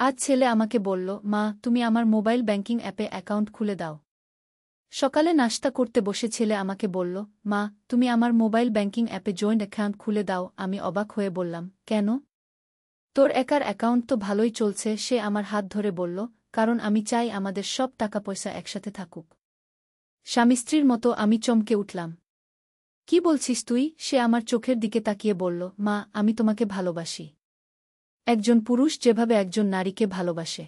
আজ ছেলে আমাকে বলল, মা, তুমি আমার মোবাইল ব্যাংকিং অ্যাপে অ্যাকাউন্ট খুলে দাও। সকালে নাশতা করতে বসে ছেলে আমাকে বলল, মা, তুমি আমার মোবাইল ব্যাংকিং অ্যাপে জয়েন্ট অ্যাকাউন্ট খুলে দাও। আমি অবাক হয়ে বললাম, কেন? তোর একার অ্যাকাউন্ট তো ভালোই চলছে। সে আমার হাত ধরে বলল, কারণ আমি চাই আমাদের সব টাকা পয়সা একসাথে থাকুক। স্বামী স্ত্রীর মতো। আমি চমকে উঠলাম। কি বলছিস তুই? সে আমার চোখের দিকে তাকিয়ে বলল, মা, আমি তোমাকে ভালোবাসি। একজন পুরুষ যেভাবে একজন নারীকে ভালোবাসে।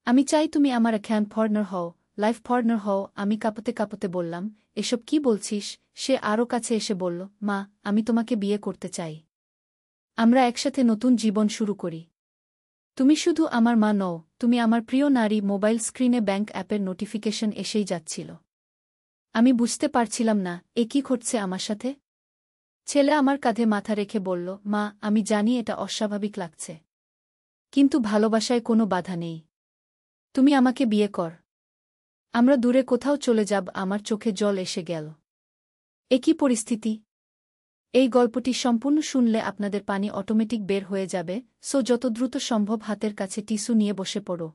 আমি চাই তুমি আমার অ্যাকাউন্ট পার্টনার হও, লাইফ পার্টনার হও। আমি কাঁপতে কাঁপতে বললাম, এসব কি বলছিস? সে আরও কাছে এসে বলল, মা, আমি তোমাকে বিয়ে করতে চাই। আমরা একসাথে নতুন জীবন শুরু করি। তুমি শুধু আমার মা নও, তুমি আমার প্রিয় নারী। মোবাইল স্ক্রিনে ব্যাংক অ্যাপের নোটিফিকেশন এসেই যাচ্ছিল। আমি বুঝতে পারছিলাম না, এ কি ঘটছে আমার সাথে। ছেলে আমার কাঁধে মাথা রেখে বলল, মা, আমি জানি এটা অস্বাভাবিক লাগছে, কিন্তু ভালোবাসায় কোনো বাধা নেই। তুমি আমাকে বিয়ে কর। আমরা দূরে কোথাও চলে যাব। আমার চোখে জল এসে গেল। এ কি পরিস্থিতি? এই গল্পটি সম্পূর্ণ শুনলে আপনাদের পানি অটোমেটিক বের হয়ে যাবে, সো যত দ্রুত সম্ভব হাতের কাছে টিস্যু নিয়ে বসে পড়ো।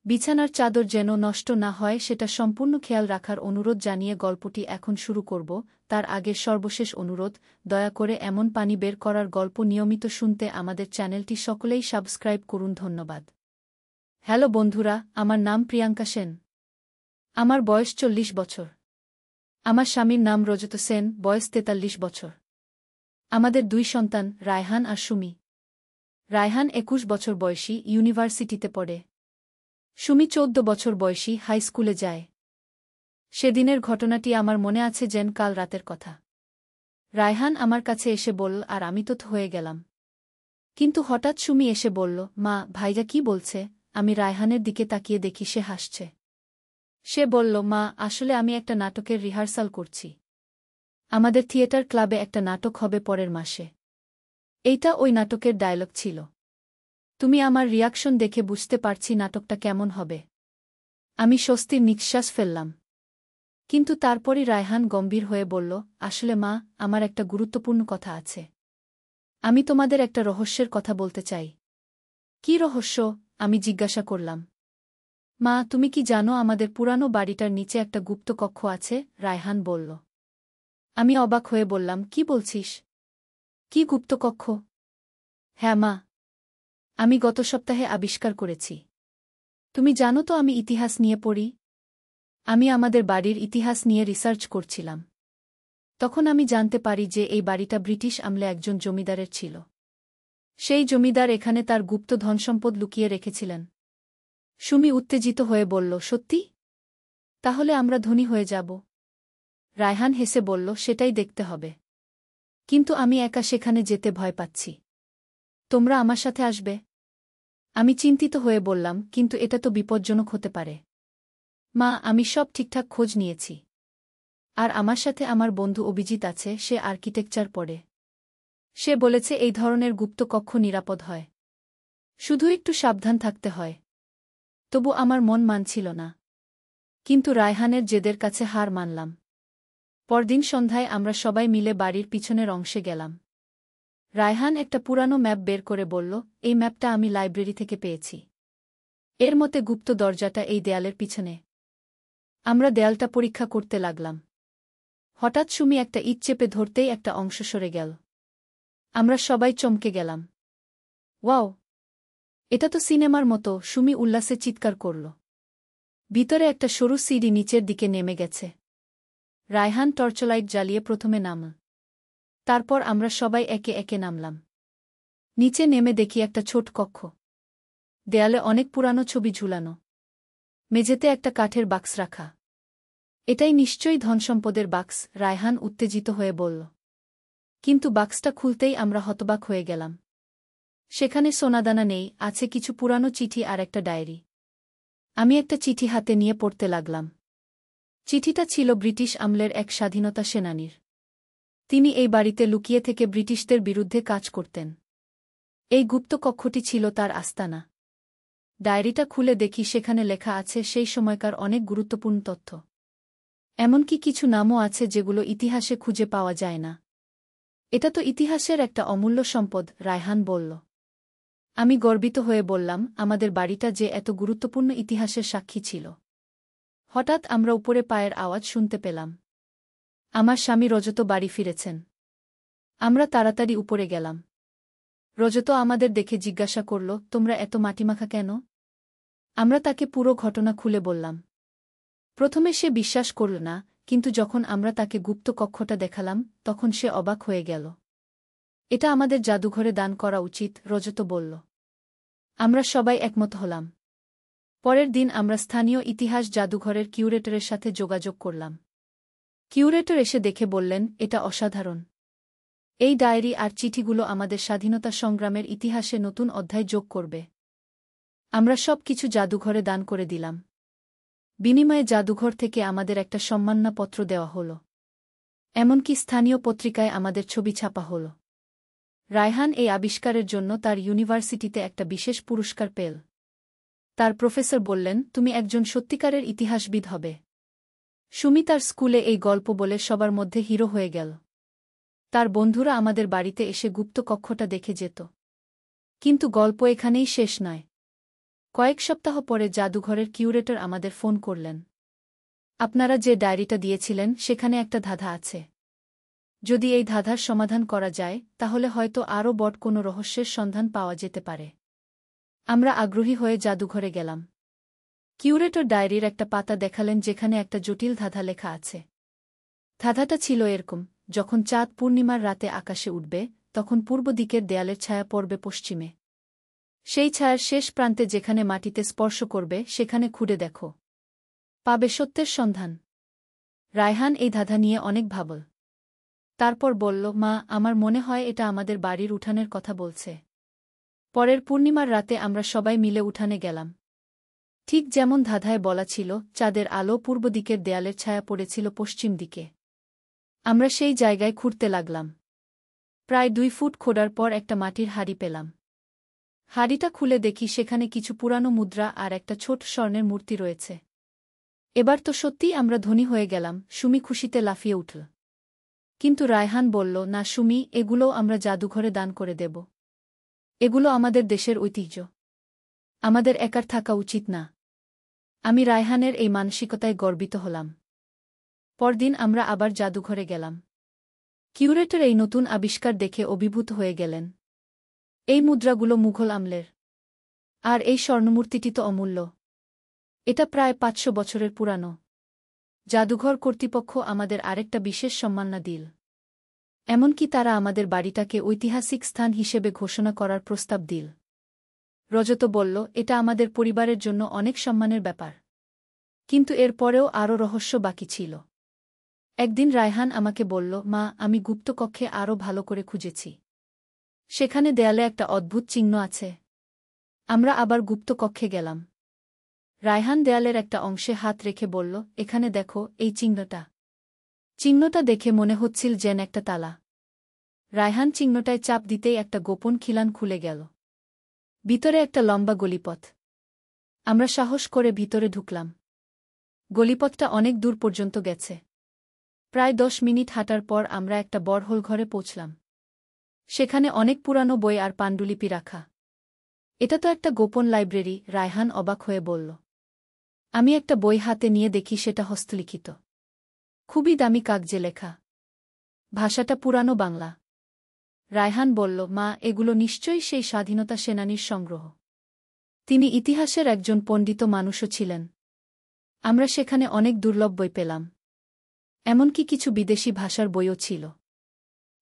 বিছানার চাদর যেন নষ্ট না হয় সেটা সম্পূর্ণ খেয়াল রাখার অনুরোধ জানিয়ে গল্পটি এখন শুরু করব। তার আগে সর্বশেষ অনুরোধ, দয়া করে এমন পানি বের করার গল্প নিয়মিত শুনতে আমাদের চ্যানেলটি সকলেই সাবস্ক্রাইব করুন। ধন্যবাদ। হ্যালো বন্ধুরা, আমার নাম প্রিয়াঙ্কা সেন। আমার বয়স 40 বছর। আমার স্বামীর নাম রজত সেন, বয়স 43 বছর। আমাদের 2 সন্তান, রায়হান আর সুমি। রায়হান 21 বছর বয়সী, ইউনিভার্সিটিতে পড়ে। সুমি 14 বছর বয়সী, হাই স্কুলে যায়। সেদিনের ঘটনাটি আমার মনে আছে যেন কাল রাতের কথা। রায়হান আমার কাছে এসে বলল, আর আমি তো হয়ে গেলাম। কিন্তু হঠাৎ সুমি এসে বলল, মা, ভাইজা কি বলছে? আমি রায়হানের দিকে তাকিয়ে দেখি সে হাসছে। সে বলল, মা, আসলে আমি একটা নাটকের রিহার্সাল করছি। আমাদের থিয়েটার ক্লাবে একটা নাটক হবে পরের মাসে। এইটা ওই নাটকের ডায়লগ ছিল। তুমি আমার রিয়াকশন দেখে বুঝতে পারছি নাটকটা কেমন হবে। আমি স্বস্তির নিঃশ্বাস ফেললাম। কিন্তু তারপরই রায়হান গম্ভীর হয়ে বলল, আসলে মা, আমার একটা গুরুত্বপূর্ণ কথা আছে। আমি তোমাদের একটা রহস্যের কথা বলতে চাই। কি রহস্য? আমি জিজ্ঞাসা করলাম। মা, তুমি কি জানো আমাদের পুরানো বাড়িটার নিচে একটা গুপ্ত কক্ষ আছে? রায়হান বলল। আমি অবাক হয়ে বললাম, কি বলছিস? কি গুপ্ত কক্ষ? হ্যাঁ মা, আমি গত সপ্তাহে আবিষ্কার করেছি। তুমি জানো তো আমি ইতিহাস নিয়ে পড়ি। আমি আমাদের বাড়ির ইতিহাস নিয়ে রিসার্চ করছিলাম। তখন আমি জানতে পারি যে এই বাড়িটা ব্রিটিশ আমলে একজন জমিদারের ছিল। সেই জমিদার এখানে তার গুপ্ত ধনসম্পদ লুকিয়ে রেখেছিলেন। সুমি উত্তেজিত হয়ে বলল, সত্যি? তাহলে আমরা ধনী হয়ে যাব। রায়হান হেসে বলল, সেটাই দেখতে হবে। কিন্তু আমি একা সেখানে যেতে ভয় পাচ্ছি। তোমরা আমার সাথে আসবে? আমি চিন্তিত হয়ে বললাম, কিন্তু এটা তো বিপজ্জনক হতে পারে। মা, আমি সব ঠিকঠাক খোঁজ নিয়েছি। আর আমার সাথে আমার বন্ধু অভিজিৎ আছে, সে আর্কিটেকচার পড়ে। সে বলেছে এই ধরনের গুপ্ত কক্ষ নিরাপদ হয়। শুধু একটু সাবধান থাকতে হয়। তবু আমার মন মানছিল না। কিন্তু রায়হানের জেদের কাছে হার মানলাম। পরদিন সন্ধ্যায় আমরা সবাই মিলে বাড়ির পিছনের অংশে গেলাম। রায়হান একটা পুরানো ম্যাপ বের করে বলল, এই ম্যাপটা আমি লাইব্রেরি থেকে পেয়েছি। এর মতে গুপ্ত দরজাটা এই দেয়ালের পিছনে। আমরা দেয়ালটা পরীক্ষা করতে লাগলাম। হঠাৎ সুমি একটা ইট চেপে ধরতেই একটা অংশ সরে গেল। আমরা সবাই চমকে গেলাম। ওয়াও! এটা তো সিনেমার মতো! সুমি উল্লাসে চিৎকার করল। ভিতরে একটা সরু সিঁড়ি নিচের দিকে নেমে গেছে। রায়হান টর্চলাইট জ্বালিয়ে প্রথমে নামল। তারপর আমরা সবাই একে একে নামলাম। নিচে নেমে দেখি একটা ছোট কক্ষ। দেয়ালে অনেক পুরানো ছবি ঝুলানো। মেঝেতে একটা কাঠের বাক্স রাখা। এটাই নিশ্চয়ই ধনসম্পদের বাক্স, রায়হান উত্তেজিত হয়ে বলল। কিন্তু বাক্সটা খুলতেই আমরা হতবাক হয়ে গেলাম। সেখানে সোনাদানা নেই, আছে কিছু পুরানো চিঠি আর একটা ডায়েরি। আমি একটা চিঠি হাতে নিয়ে পড়তে লাগলাম। চিঠিটা ছিল ব্রিটিশ আমলের এক স্বাধীনতা সেনানীর। তিনি এই বাড়িতে লুকিয়ে থেকে ব্রিটিশদের বিরুদ্ধে কাজ করতেন। এই গুপ্ত কক্ষটি ছিল তার আস্তানা। ডায়েরিটা খুলে দেখি সেখানে লেখা আছে সেই সময়কার অনেক গুরুত্বপূর্ণ তথ্য। এমনকি কিছু নামও আছে যেগুলো ইতিহাসে খুঁজে পাওয়া যায় না। এটা তো ইতিহাসের একটা অমূল্য সম্পদ, রায়হান বলল। আমি গর্বিত হয়ে বললাম, আমাদের বাড়িটা যে এত গুরুত্বপূর্ণ ইতিহাসের সাক্ষী ছিল। হঠাৎ আমরা উপরে পায়ের আওয়াজ শুনতে পেলাম। আমার স্বামী রজত বাড়ি ফিরেছেন। আমরা তাড়াতাড়ি উপরে গেলাম। রজত আমাদের দেখে জিজ্ঞাসা করল, তোমরা এত মাটিমাখা কেন? আমরা তাকে পুরো ঘটনা খুলে বললাম। প্রথমে সে বিশ্বাস করল না, কিন্তু যখন আমরা তাকে গুপ্ত কক্ষটা দেখালাম তখন সে অবাক হয়ে গেল। এটা আমাদের জাদুঘরে দান করা উচিত, রজত বলল। আমরা সবাই একমত হলাম। পরের দিন আমরা স্থানীয় ইতিহাস জাদুঘরের কিউরেটরের সাথে যোগাযোগ করলাম। কিউরেটর এসে দেখে বললেন, এটা অসাধারণ। এই ডায়েরি আর চিঠিগুলো আমাদের স্বাধীনতা সংগ্রামের ইতিহাসে নতুন অধ্যায় যোগ করবে। আমরা সব কিছু জাদুঘরে দান করে দিলাম। বিনিময়ে জাদুঘর থেকে আমাদের একটা সম্মাননাপত্র দেওয়া হল। এমনকি স্থানীয় পত্রিকায় আমাদের ছবি ছাপা হল। রায়হান এই আবিষ্কারের জন্য তার ইউনিভার্সিটিতে একটা বিশেষ পুরস্কার পেল। তার প্রফেসর বললেন, তুমি একজন সত্যিকারের ইতিহাসবিদ হবে। সুমি তার স্কুলে এই গল্প বলে সবার মধ্যে হিরো হয়ে গেল। তার বন্ধুরা আমাদের বাড়িতে এসে গুপ্ত কক্ষটা দেখে যেত। কিন্তু গল্প এখানেই শেষ নয়। কয়েক সপ্তাহ পরে জাদুঘরের কিউরেটর আমাদের ফোন করলেন। আপনারা যে ডায়েরিটা দিয়েছিলেন সেখানে একটা ধাঁধা আছে। যদি এই ধাঁধার সমাধান করা যায় তাহলে হয়তো আরও বড় কোনো রহস্যের সন্ধান পাওয়া যেতে পারে। আমরা আগ্রহী হয়ে জাদুঘরে গেলাম। কিউরেটর ডায়েরির একটা পাতা দেখালেন যেখানে একটা জটিল ধাঁধা লেখা আছে। ধাঁধাটা ছিল এরকম, যখন চাঁদ পূর্ণিমার রাতে আকাশে উঠবে তখন পূর্ব দিকের দেয়ালের ছায়া পড়বে পশ্চিমে। সেই ছায়ার শেষ প্রান্তে যেখানে মাটিতে স্পর্শ করবে সেখানে খুঁড়ে দেখো, পাবে সত্যের সন্ধান। রায়হান এই ধাঁধা নিয়ে অনেক ভাবল। তারপর বলল, মা, আমার মনে হয় এটা আমাদের বাড়ির উঠানের কথা বলছে। পরের পূর্ণিমার রাতে আমরা সবাই মিলে উঠানে গেলাম। ঠিক যেমন ধাঁধায় বলা ছিল, চাঁদের আলো পূর্ব দিকের দেয়ালের ছায়া পড়েছিল পশ্চিম দিকে। আমরা সেই জায়গায় খুঁড়তে লাগলাম। প্রায় 2 ফুট খোঁড়ার পর একটা মাটির হাঁড়ি পেলাম। হাঁড়িটা খুলে দেখি সেখানে কিছু পুরানো মুদ্রা আর একটা ছোট স্বর্ণের মূর্তি রয়েছে। এবার তো সত্যিই আমরা ধনী হয়ে গেলাম, সুমি খুশিতে লাফিয়ে উঠল। কিন্তু রায়হান বলল, না সুমি, এগুলোও আমরা জাদুঘরে দান করে দেব। এগুলো আমাদের দেশের ঐতিহ্য। আমাদের একার থাকা উচিত না। আমি রায়হানের এই মানসিকতায় গর্বিত হলাম। পরদিন আমরা আবার জাদুঘরে গেলাম। কিউরেটর এই নতুন আবিষ্কার দেখে অভিভূত হয়ে গেলেন। এই মুদ্রাগুলো মুঘল আমলের। আর এই স্বর্ণমূর্তিটি তো অমূল্য। এটা প্রায় 500 বছরের পুরানো। জাদুঘর কর্তৃপক্ষ আমাদের আরেকটা বিশেষ সম্মাননা দিল। এমনকি তারা আমাদের বাড়িটাকে ঐতিহাসিক স্থান হিসেবে ঘোষণা করার প্রস্তাব দিল। রজত বলল, এটা আমাদের পরিবারের জন্য অনেক সম্মানের ব্যাপার। কিন্তু এর পরেও আরও রহস্য বাকি ছিল। একদিন রায়হান আমাকে বলল, মা, আমি গুপ্তকক্ষে আরও ভালো করে খুঁজেছি। সেখানে দেয়ালে একটা অদ্ভুত চিহ্ন আছে। আমরা আবার গুপ্তকক্ষে গেলাম। রায়হান দেয়ালের একটা অংশে হাত রেখে বলল, এখানে দেখো, এই চিহ্নটা। চিহ্নটা দেখে মনে হচ্ছিল যেন একটা তালা। রায়হান চিহ্নটায় চাপ দিতেই একটা গোপন খিলান খুলে গেল। ভিতরে একটা লম্বা গলিপথ। আমরা সাহস করে ভিতরে ঢুকলাম। গলিপথটা অনেক দূর পর্যন্ত গেছে। প্রায় 10 মিনিট হাঁটার পর আমরা একটা বড়হোল ঘরে পৌঁছলাম। সেখানে অনেক পুরানো বই আর পাণ্ডুলিপি রাখা। এটা তো একটা গোপন লাইব্রেরি, রায়হান অবাক হয়ে বলল। আমি একটা বই হাতে নিয়ে দেখি সেটা হস্তলিখিত। খুবই দামি কাগজে লেখা। ভাষাটা পুরানো বাংলা। রায়হান বলল, মা, এগুলো নিশ্চয়ই সেই স্বাধীনতা সেনানীর সংগ্রহ। তিনি ইতিহাসের একজন পণ্ডিত মানুষও ছিলেন। আমরা সেখানে অনেক দুর্লভ বই পেলাম। এমনকি কিছু বিদেশি ভাষার বইও ছিল।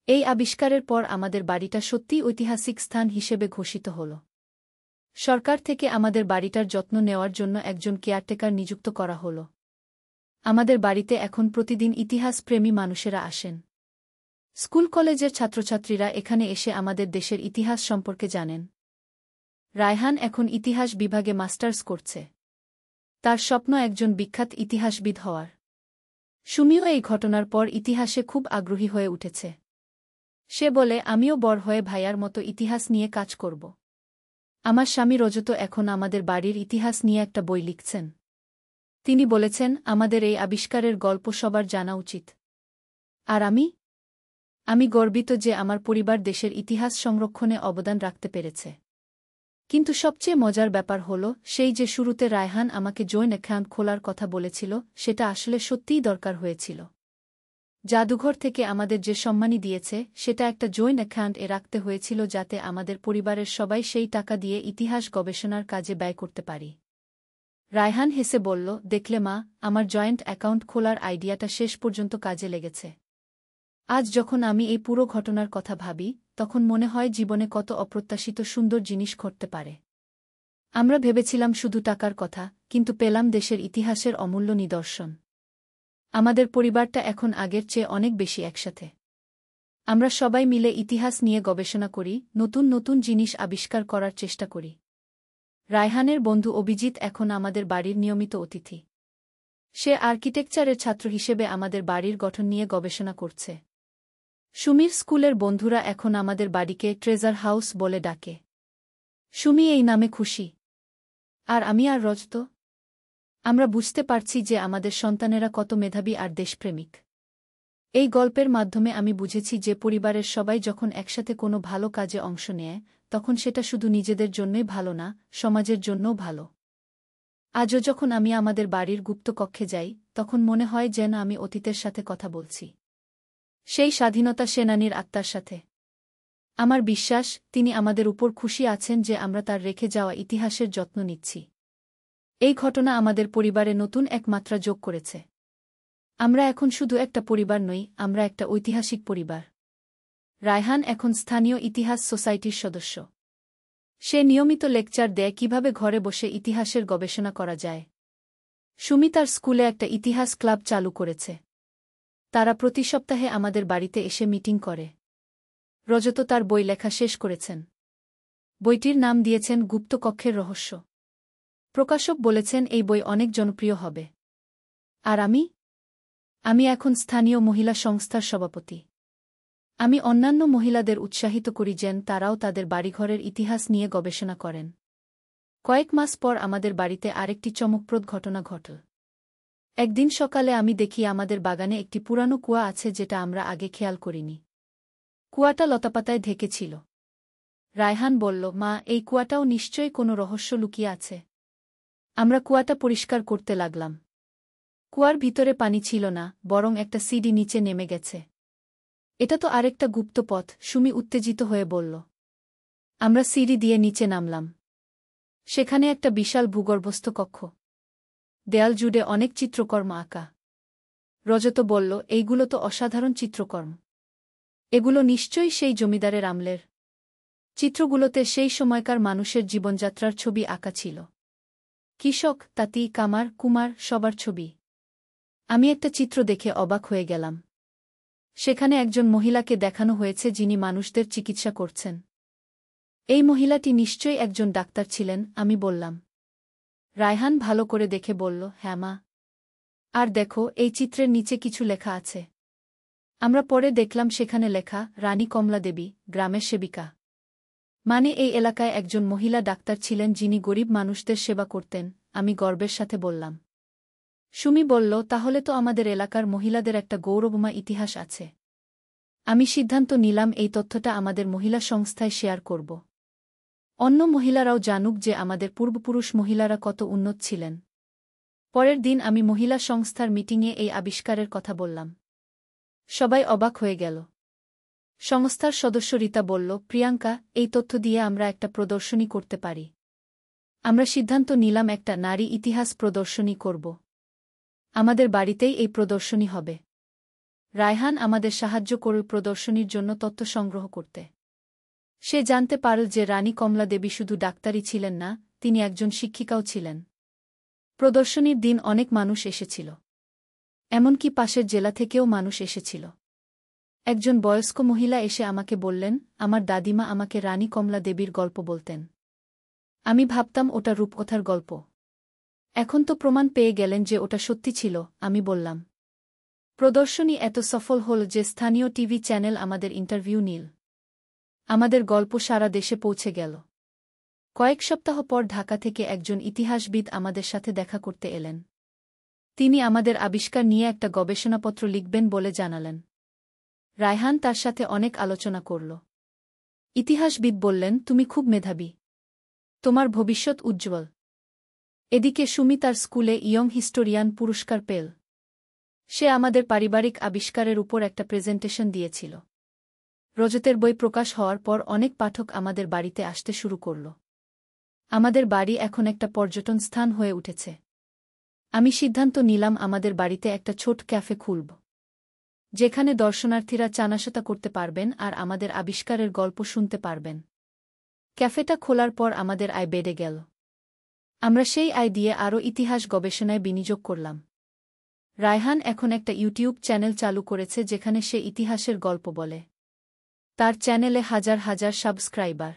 এই আবিষ্কারের পর আমাদের বাড়িটা সত্যিই ঐতিহাসিক স্থান হিসেবে ঘোষিত হল। সরকার থেকে আমাদের বাড়িটার যত্ন নেওয়ার জন্য একজন কেয়ারটেকার নিযুক্ত করা হল। আমাদের বাড়িতে এখন প্রতিদিন ইতিহাসপ্রেমী মানুষেরা আসেন। স্কুল কলেজের ছাত্রছাত্রীরা এখানে এসে আমাদের দেশের ইতিহাস সম্পর্কে জানেন। রায়হান এখন ইতিহাস বিভাগে মাস্টার্স করছে। তার স্বপ্ন একজন বিখ্যাত ইতিহাসবিদ হওয়ার। সুমিও এই ঘটনার পর ইতিহাসে খুব আগ্রহী হয়ে উঠেছে। সে বলে, আমিও বড় হয়ে ভাইয়ার মতো ইতিহাস নিয়ে কাজ করব। আমার স্বামী রজত এখন আমাদের বাড়ির ইতিহাস নিয়ে একটা বই লিখছেন। তিনি বলেছেন, আমাদের এই আবিষ্কারের গল্প সবার জানা উচিত। আর আমি গর্বিত যে আমার পরিবার দেশের ইতিহাস সংরক্ষণে অবদান রাখতে পেরেছে। কিন্তু সবচেয়ে মজার ব্যাপার হল সেই যে শুরুতে রায়হান আমাকে জয়েন্ট অ্যাকাউন্ট খোলার কথা বলেছিল সেটা আসলে সত্যিই দরকার হয়েছিল। জাদুঘর থেকে আমাদের যে সম্মানী দিয়েছে সেটা একটা জয়েন্ট অ্যাকাউন্ট রাখতে হয়েছিল যাতে আমাদের পরিবারের সবাই সেই টাকা দিয়ে ইতিহাস গবেষণার কাজে ব্যয় করতে পারি। রায়হান হেসে বলল, দেখলে মা, আমার জয়েন্ট অ্যাকাউন্ট খোলার আইডিয়াটা শেষ পর্যন্ত কাজে লেগেছে। আজ যখন আমি এই পুরো ঘটনার কথা ভাবি তখন মনে হয় জীবনে কত অপ্রত্যাশিত সুন্দর জিনিস ঘটতে পারে। আমরা ভেবেছিলাম শুধু টাকার কথা, কিন্তু পেলাম দেশের ইতিহাসের অমূল্য নিদর্শন। আমাদের পরিবারটা এখন আগের চেয়ে অনেক বেশি একসাথে। আমরা সবাই মিলে ইতিহাস নিয়ে গবেষণা করি, নতুন নতুন জিনিস আবিষ্কার করার চেষ্টা করি। রায়হানের বন্ধু অভিজিৎ এখন আমাদের বাড়ির নিয়মিত অতিথি। সে আর্কিটেকচারের ছাত্র হিসেবে আমাদের বাড়ির গঠন নিয়ে গবেষণা করছে। সুমির স্কুলের বন্ধুরা এখন আমাদের বাড়িকে ট্রেজার হাউস বলে ডাকে। সুমি এই নামে খুশি। আর আমি আর রজত, আমরা বুঝতে পারছি যে আমাদের সন্তানেরা কত মেধাবী আর দেশপ্রেমিক। এই গল্পের মাধ্যমে আমি বুঝেছি যে পরিবারের সবাই যখন একসাথে কোনো ভালো কাজে অংশ নেয় তখন সেটা শুধু নিজেদের জন্যই ভালো না, সমাজের জন্যও ভালো। আজও যখন আমি আমাদের বাড়ির গুপ্ত কক্ষে যাই তখন মনে হয় যেন আমি অতীতের সাথে কথা বলছি, সেই স্বাধীনতা সেনানীর আত্মার সাথে। আমার বিশ্বাস তিনি আমাদের উপর খুশি আছেন যে আমরা তার রেখে যাওয়া ইতিহাসের যত্ন নিচ্ছি। এই ঘটনা আমাদের পরিবারে নতুন এক মাত্রা যোগ করেছে। আমরা এখন শুধু একটা পরিবার নই, আমরা একটা ঐতিহাসিক পরিবার। রায়হান এখন স্থানীয় ইতিহাস সোসাইটির সদস্য। সে নিয়মিত লেকচার দেয় কিভাবে ঘরে বসে ইতিহাসের গবেষণা করা যায়। সুমি তার স্কুলে একটা ইতিহাস ক্লাব চালু করেছে। তারা প্রতি সপ্তাহে আমাদের বাড়িতে এসে মিটিং করে। রজত তার বই লেখা শেষ করেছেন। বইটির নাম দিয়েছেন গুপ্ত কক্ষের রহস্য। প্রকাশক বলেছেন এই বই অনেক জনপ্রিয় হবে। আর আমি এখন স্থানীয় মহিলা সংস্থার সভাপতি। আমি অন্যান্য মহিলাদের উৎসাহিত করি যেন তারাও তাদের বাড়িঘরের ইতিহাস নিয়ে গবেষণা করেন। কয়েক মাস পর আমাদের বাড়িতে আরেকটি চমকপ্রদ ঘটনা ঘটল। একদিন সকালে আমি দেখি আমাদের বাগানে একটি পুরানো কুয়া আছে যেটা আমরা আগে খেয়াল করিনি। কুয়াটা লতাপাতায় ঢেকে ছিল। রায়হান বলল, মা, এই কুয়াটাও নিশ্চয়ই কোনো রহস্য লুকিয়ে আছে। আমরা কুয়াটা পরিষ্কার করতে লাগলাম। কুয়ার ভিতরে পানি ছিল না, বরং একটা সিঁড়ি নিচে নেমে গেছে। এটা তো আরেকটা গুপ্ত পথ, সুমি উত্তেজিত হয়ে বলল। আমরা সিঁড়ি দিয়ে নিচে নামলাম। সেখানে একটা বিশাল ভূগর্ভস্থ কক্ষ। দেয়াল জুড়ে অনেক চিত্রকর্ম আঁকা। রজত বলল, এইগুলো তো অসাধারণ চিত্রকর্ম। এগুলো নিশ্চয়ই সেই জমিদারের আমলের। চিত্রগুলোতে সেই সময়কার মানুষের জীবনযাত্রার ছবি আঁকা ছিল। কৃষক, তাঁতি, কামার, কুমার, সবার ছবি। আমি একটা চিত্র দেখে অবাক হয়ে গেলাম। সেখানে একজন মহিলাকে দেখানো হয়েছে যিনি মানুষদের চিকিৎসা করছেন। এই মহিলাটি নিশ্চয়ই একজন ডাক্তার ছিলেন, আমি বললাম। রায়হান ভালো করে দেখে বলল, হ্যাঁ মা। আর দেখো, এই চিত্রের নিচে কিছু লেখা আছে। আমরা পরে দেখলাম সেখানে লেখা, রানী কমলা দেবী, গ্রামের সেবিকা। মানে এই এলাকায় একজন মহিলা ডাক্তার ছিলেন যিনি গরিব মানুষদের সেবা করতেন, আমি গর্বের সাথে বললাম। সুমি বলল, তাহলে তো আমাদের এলাকার মহিলাদের একটা গৌরবময় ইতিহাস আছে। আমি সিদ্ধান্ত নিলাম এই তথ্যটা আমাদের মহিলা সংস্থায় শেয়ার করব। অন্য মহিলারাও জানুক যে আমাদের পূর্বপুরুষ মহিলারা কত উন্নত ছিলেন। পরের দিন আমি মহিলা সংস্থার মিটিংয়ে এই আবিষ্কারের কথা বললাম। সবাই অবাক হয়ে গেল। সংস্থার সদস্য রীতা বলল, প্রিয়াঙ্কা, এই তথ্য দিয়ে আমরা একটা প্রদর্শনী করতে পারি। আমরা সিদ্ধান্ত নিলাম একটা নারী ইতিহাস প্রদর্শনী করব। আমাদের বাড়িতেই এই প্রদর্শনী হবে। রায়হান আমাদের সাহায্য করল প্রদর্শনীর জন্য তথ্য সংগ্রহ করতে। সে জানতে পারল যে রানী কমলা দেবী শুধু ডাক্তারই ছিলেন না, তিনি একজন শিক্ষিকাও ছিলেন। প্রদর্শনীর দিন অনেক মানুষ এসেছিল। এমনকি পাশের জেলা থেকেও মানুষ এসেছিল। একজন বয়স্ক মহিলা এসে আমাকে বললেন, আমার দাদিমা আমাকে রানী কমলা দেবীর গল্প বলতেন। আমি ভাবতাম ওটা রূপকথার গল্প। এখন তো প্রমাণ পেয়ে গেলেন যে ওটা সত্যি ছিল, আমি বললাম। প্রদর্শনী এত সফল হল যে স্থানীয় টিভি চ্যানেল আমাদের ইন্টারভিউ নিল। আমাদের গল্প সারা দেশে পৌঁছে গেল। কয়েক সপ্তাহ পর ঢাকা থেকে একজন ইতিহাসবিদ আমাদের সাথে দেখা করতে এলেন। তিনি আমাদের আবিষ্কার নিয়ে একটা গবেষণাপত্র লিখবেন বলে জানালেন। রায়হান তার সাথে অনেক আলোচনা করল। ইতিহাসবিদ বললেন, তুমি খুব মেধাবী। তোমার ভবিষ্যৎ উজ্জ্বল। এদিকে সুমি তার স্কুলে ইয়ং হিস্টোরিয়ান পুরস্কার পেল। সে আমাদের পারিবারিক আবিষ্কারের উপর একটা প্রেজেন্টেশন দিয়েছিল। রজতের বই প্রকাশ হওয়ার পর অনেক পাঠক আমাদের বাড়িতে আসতে শুরু করল। আমাদের বাড়ি এখন একটা পর্যটন স্থান হয়ে উঠেছে। আমি সিদ্ধান্ত নিলাম আমাদের বাড়িতে একটা ছোট ক্যাফে খুলব, যেখানে দর্শনার্থীরা চা-নাশতা করতে পারবেন আর আমাদের আবিষ্কারের গল্প শুনতে পারবেন। ক্যাফেটা খোলার পর আমাদের আয় বেড়ে গেল। আমরা সেই আয় দিয়ে আরও ইতিহাস গবেষণায় বিনিয়োগ করলাম। রায়হান এখন একটা ইউটিউব চ্যানেল চালু করেছে যেখানে সে ইতিহাসের গল্প বলে। তার চ্যানেলে হাজার হাজার সাবস্ক্রাইবার।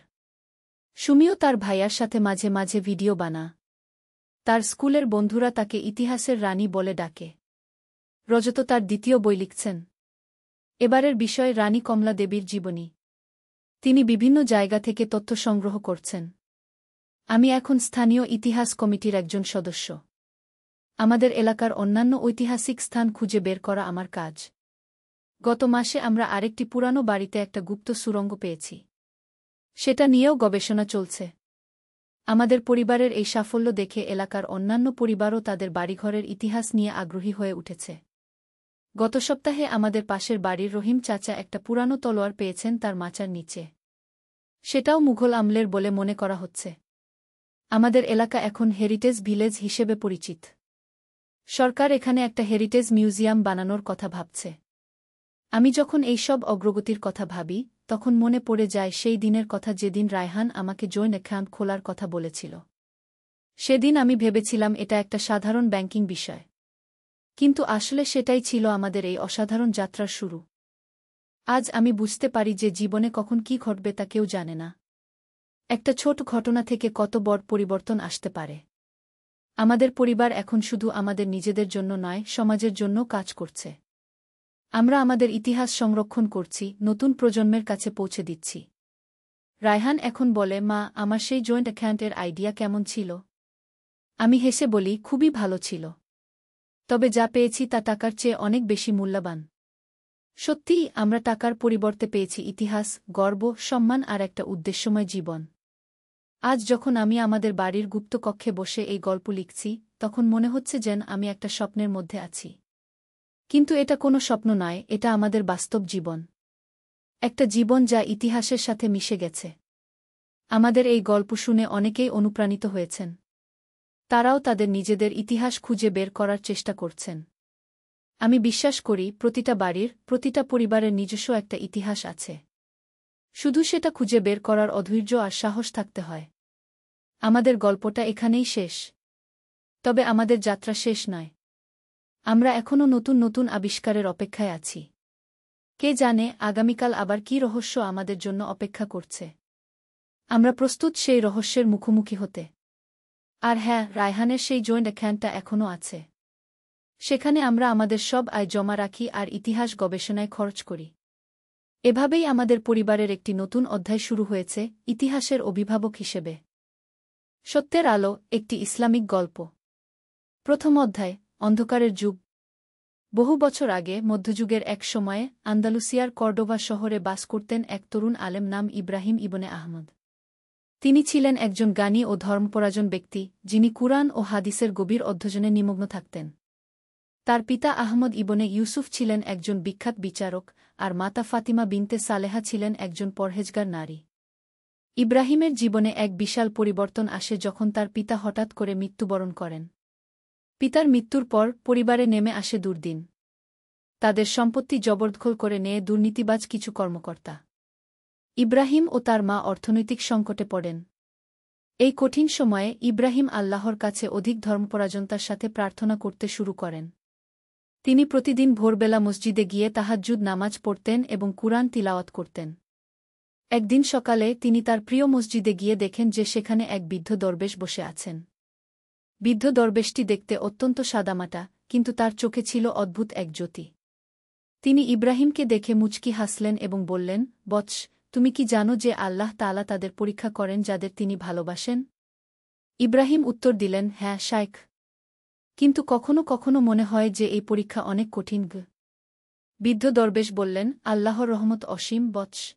সুমিও তার ভাইয়ার সাথে মাঝে মাঝে ভিডিও বানা। তার স্কুলের বন্ধুরা তাকে ইতিহাসের রানী বলে ডাকে। রজত তার দ্বিতীয় বই লিখছেন। এবারের বিষয় রানী কমলা দেবীর জীবনী। তিনি বিভিন্ন জায়গা থেকে তথ্য সংগ্রহ করছেন। আমি এখন স্থানীয় ইতিহাস কমিটির একজন সদস্য। আমাদের এলাকার অন্যান্য ঐতিহাসিক স্থান খুঁজে বের করা আমার কাজ। গত মাসে আমরা আরেকটি পুরানো বাড়িতে একটা গুপ্ত সুড়ঙ্গ পেয়েছি। সেটা নিয়েও গবেষণা চলছে। আমাদের পরিবারের এই সাফল্য দেখে এলাকার অন্যান্য পরিবারও তাদের বাড়িঘরের ইতিহাস নিয়ে আগ্রহী হয়ে উঠেছে। গত সপ্তাহে আমাদের পাশের বাড়ির রহিম চাচা একটা পুরানো তলোয়ার পেয়েছেন তার মাচার নিচে। সেটাও মুঘল আমলের বলে মনে করা হচ্ছে। আমাদের এলাকা এখন হেরিটেজ ভিলেজ হিসেবে পরিচিত। সরকার এখানে একটা হেরিটেজ মিউজিয়াম বানানোর কথা ভাবছে। আমি যখন এই সব অগ্রগতির কথা ভাবি, তখন মনে পড়ে যায় সেই দিনের কথা যেদিন রায়হান আমাকে জয়েন্ট অ্যাকাউন্ট খোলার কথা বলেছিল। সেদিন আমি ভেবেছিলাম এটা একটা সাধারণ ব্যাংকিং বিষয়। কিন্তু আসলে সেটাই ছিল আমাদের এই অসাধারণ যাত্রার শুরু। আজ আমি বুঝতে পারি যে জীবনে কখন কী ঘটবে তা কেউ জানে না। একটা ছোট ঘটনা থেকে কত বড় পরিবর্তন আসতে পারে। আমাদের পরিবার এখন শুধু আমাদের নিজেদের জন্য নয়, সমাজের জন্য কাজ করছে। আমরা আমাদের ইতিহাস সংরক্ষণ করছি, নতুন প্রজন্মের কাছে পৌঁছে দিচ্ছি। রায়হান এখন বলে, মা, আমার সেই জয়েন্ট অ্যাকাউন্টের আইডিয়া কেমন ছিল? আমি হেসে বলি, খুবই ভালো ছিল। তবে যা পেয়েছি তা টাকার চেয়ে অনেক বেশি মূল্যবান। সত্যিই, আমরা টাকার পরিবর্তে পেয়েছি ইতিহাস, গর্ব, সম্মান আর একটা উদ্দেশ্যময় জীবন। আজ যখন আমি আমাদের বাড়ির গুপ্ত কক্ষে বসে এই গল্প লিখছি, তখন মনে হচ্ছে যেন আমি একটা স্বপ্নের মধ্যে আছি। কিন্তু এটা কোনো স্বপ্ন নয়, এটা আমাদের বাস্তব জীবন। একটা জীবন যা ইতিহাসের সাথে মিশে গেছে। আমাদের এই গল্প শুনে অনেকেই অনুপ্রাণিত হয়েছেন। তারাও তাদের নিজেদের ইতিহাস খুঁজে বের করার চেষ্টা করছেন। আমি বিশ্বাস করি প্রতিটা বাড়ির, প্রতিটা পরিবারের নিজস্ব একটা ইতিহাস আছে। শুধু সেটা খুঁজে বের করার অধৈর্য আর সাহস থাকতে হয়। আমাদের গল্পটা এখানেই শেষ। তবে আমাদের যাত্রা শেষ নয়। আমরা এখনও নতুন নতুন আবিষ্কারের অপেক্ষায় আছি। কে জানে আগামীকাল আবার কী রহস্য আমাদের জন্য অপেক্ষা করছে। আমরা প্রস্তুত সেই রহস্যের মুখোমুখি হতে। আর হ্যাঁ, রায়হানের সেই জয়েন্ট অ্যাকাউন্টটা এখনও আছে। সেখানে আমরা আমাদের সব আয় জমা রাখি আর ইতিহাস গবেষণায় খরচ করি। এভাবেই আমাদের পরিবারের একটি নতুন অধ্যায় শুরু হয়েছে, ইতিহাসের অভিভাবক হিসেবে। সত্যের আলো, একটি ইসলামিক গল্প। প্রথম অধ্যায়, অন্ধকারের যুগ। বহু বছর আগে, মধ্যযুগের এক সময়ে, আন্দালুসিয়ার কর্ডোভা শহরে বাস করতেন এক তরুণ আলেম নাম ইব্রাহিম ইবনে আহমদ। তিনি ছিলেন একজন জ্ঞানী ও ধর্মপরায়ণ ব্যক্তি, যিনি কুরআন ও হাদিসের গভীর অধ্যয়নে নিমগ্ন থাকতেন। তার পিতা আহমদ ইবনে ইউসুফ ছিলেন একজন বিখ্যাত বিচারক, আর মাতা ফাতিমা বিনতে সালেহা ছিলেন একজন পরহেজগার নারী। ইব্রাহিমের জীবনে এক বিশাল পরিবর্তন আসে যখন তার পিতা হঠাৎ করে মৃত্যুবরণ করেন। পিতার মৃত্যুর পর পরিবারে নেমে আসে দুর্দিন। তাদের সম্পত্তি জবরদখল করে নিয়ে দুর্নীতিবাজ কিছু কর্মকর্তা। ইব্রাহিম ও তার মা অর্থনৈতিক সংকটে পড়েন। এই কঠিন সময়ে ইব্রাহিম আল্লাহর কাছে অধিক ধর্মপরায়ণতার সাথে প্রার্থনা করতে শুরু করেন। তিনি প্রতিদিন ভোরবেলা মসজিদে গিয়ে তাহাজ্জুদ নামাজ পড়তেন এবং কুরআন তিলাওয়াত করতেন। একদিন সকালে তিনি তার প্রিয় মসজিদে গিয়ে দেখেন যে সেখানে এক বৃদ্ধ দরবেশ বসে আছেন। বৃদ্ধ দরবেশটি দেখতে অত্যন্ত সাদামাটা, কিন্তু তার চোখে ছিল অদ্ভুত এক জ্যোতি। তিনি ইব্রাহিমকে দেখে মুচকি হাসলেন এবং বললেন, বৎস, তুমি কি জানো যে আল্লাহ তাআলা তাদের পরীক্ষা করেন যাদের তিনি ভালোবাসেন? ইব্রাহিম উত্তর দিলেন, হ্যাঁ শায়খ। কিন্তু কখনো কখনো মনে হয় যে এই পরীক্ষা অনেক কঠিন। বৃদ্ধ দরবেশ বললেন, আল্লাহর রহমত অসীম বৎস।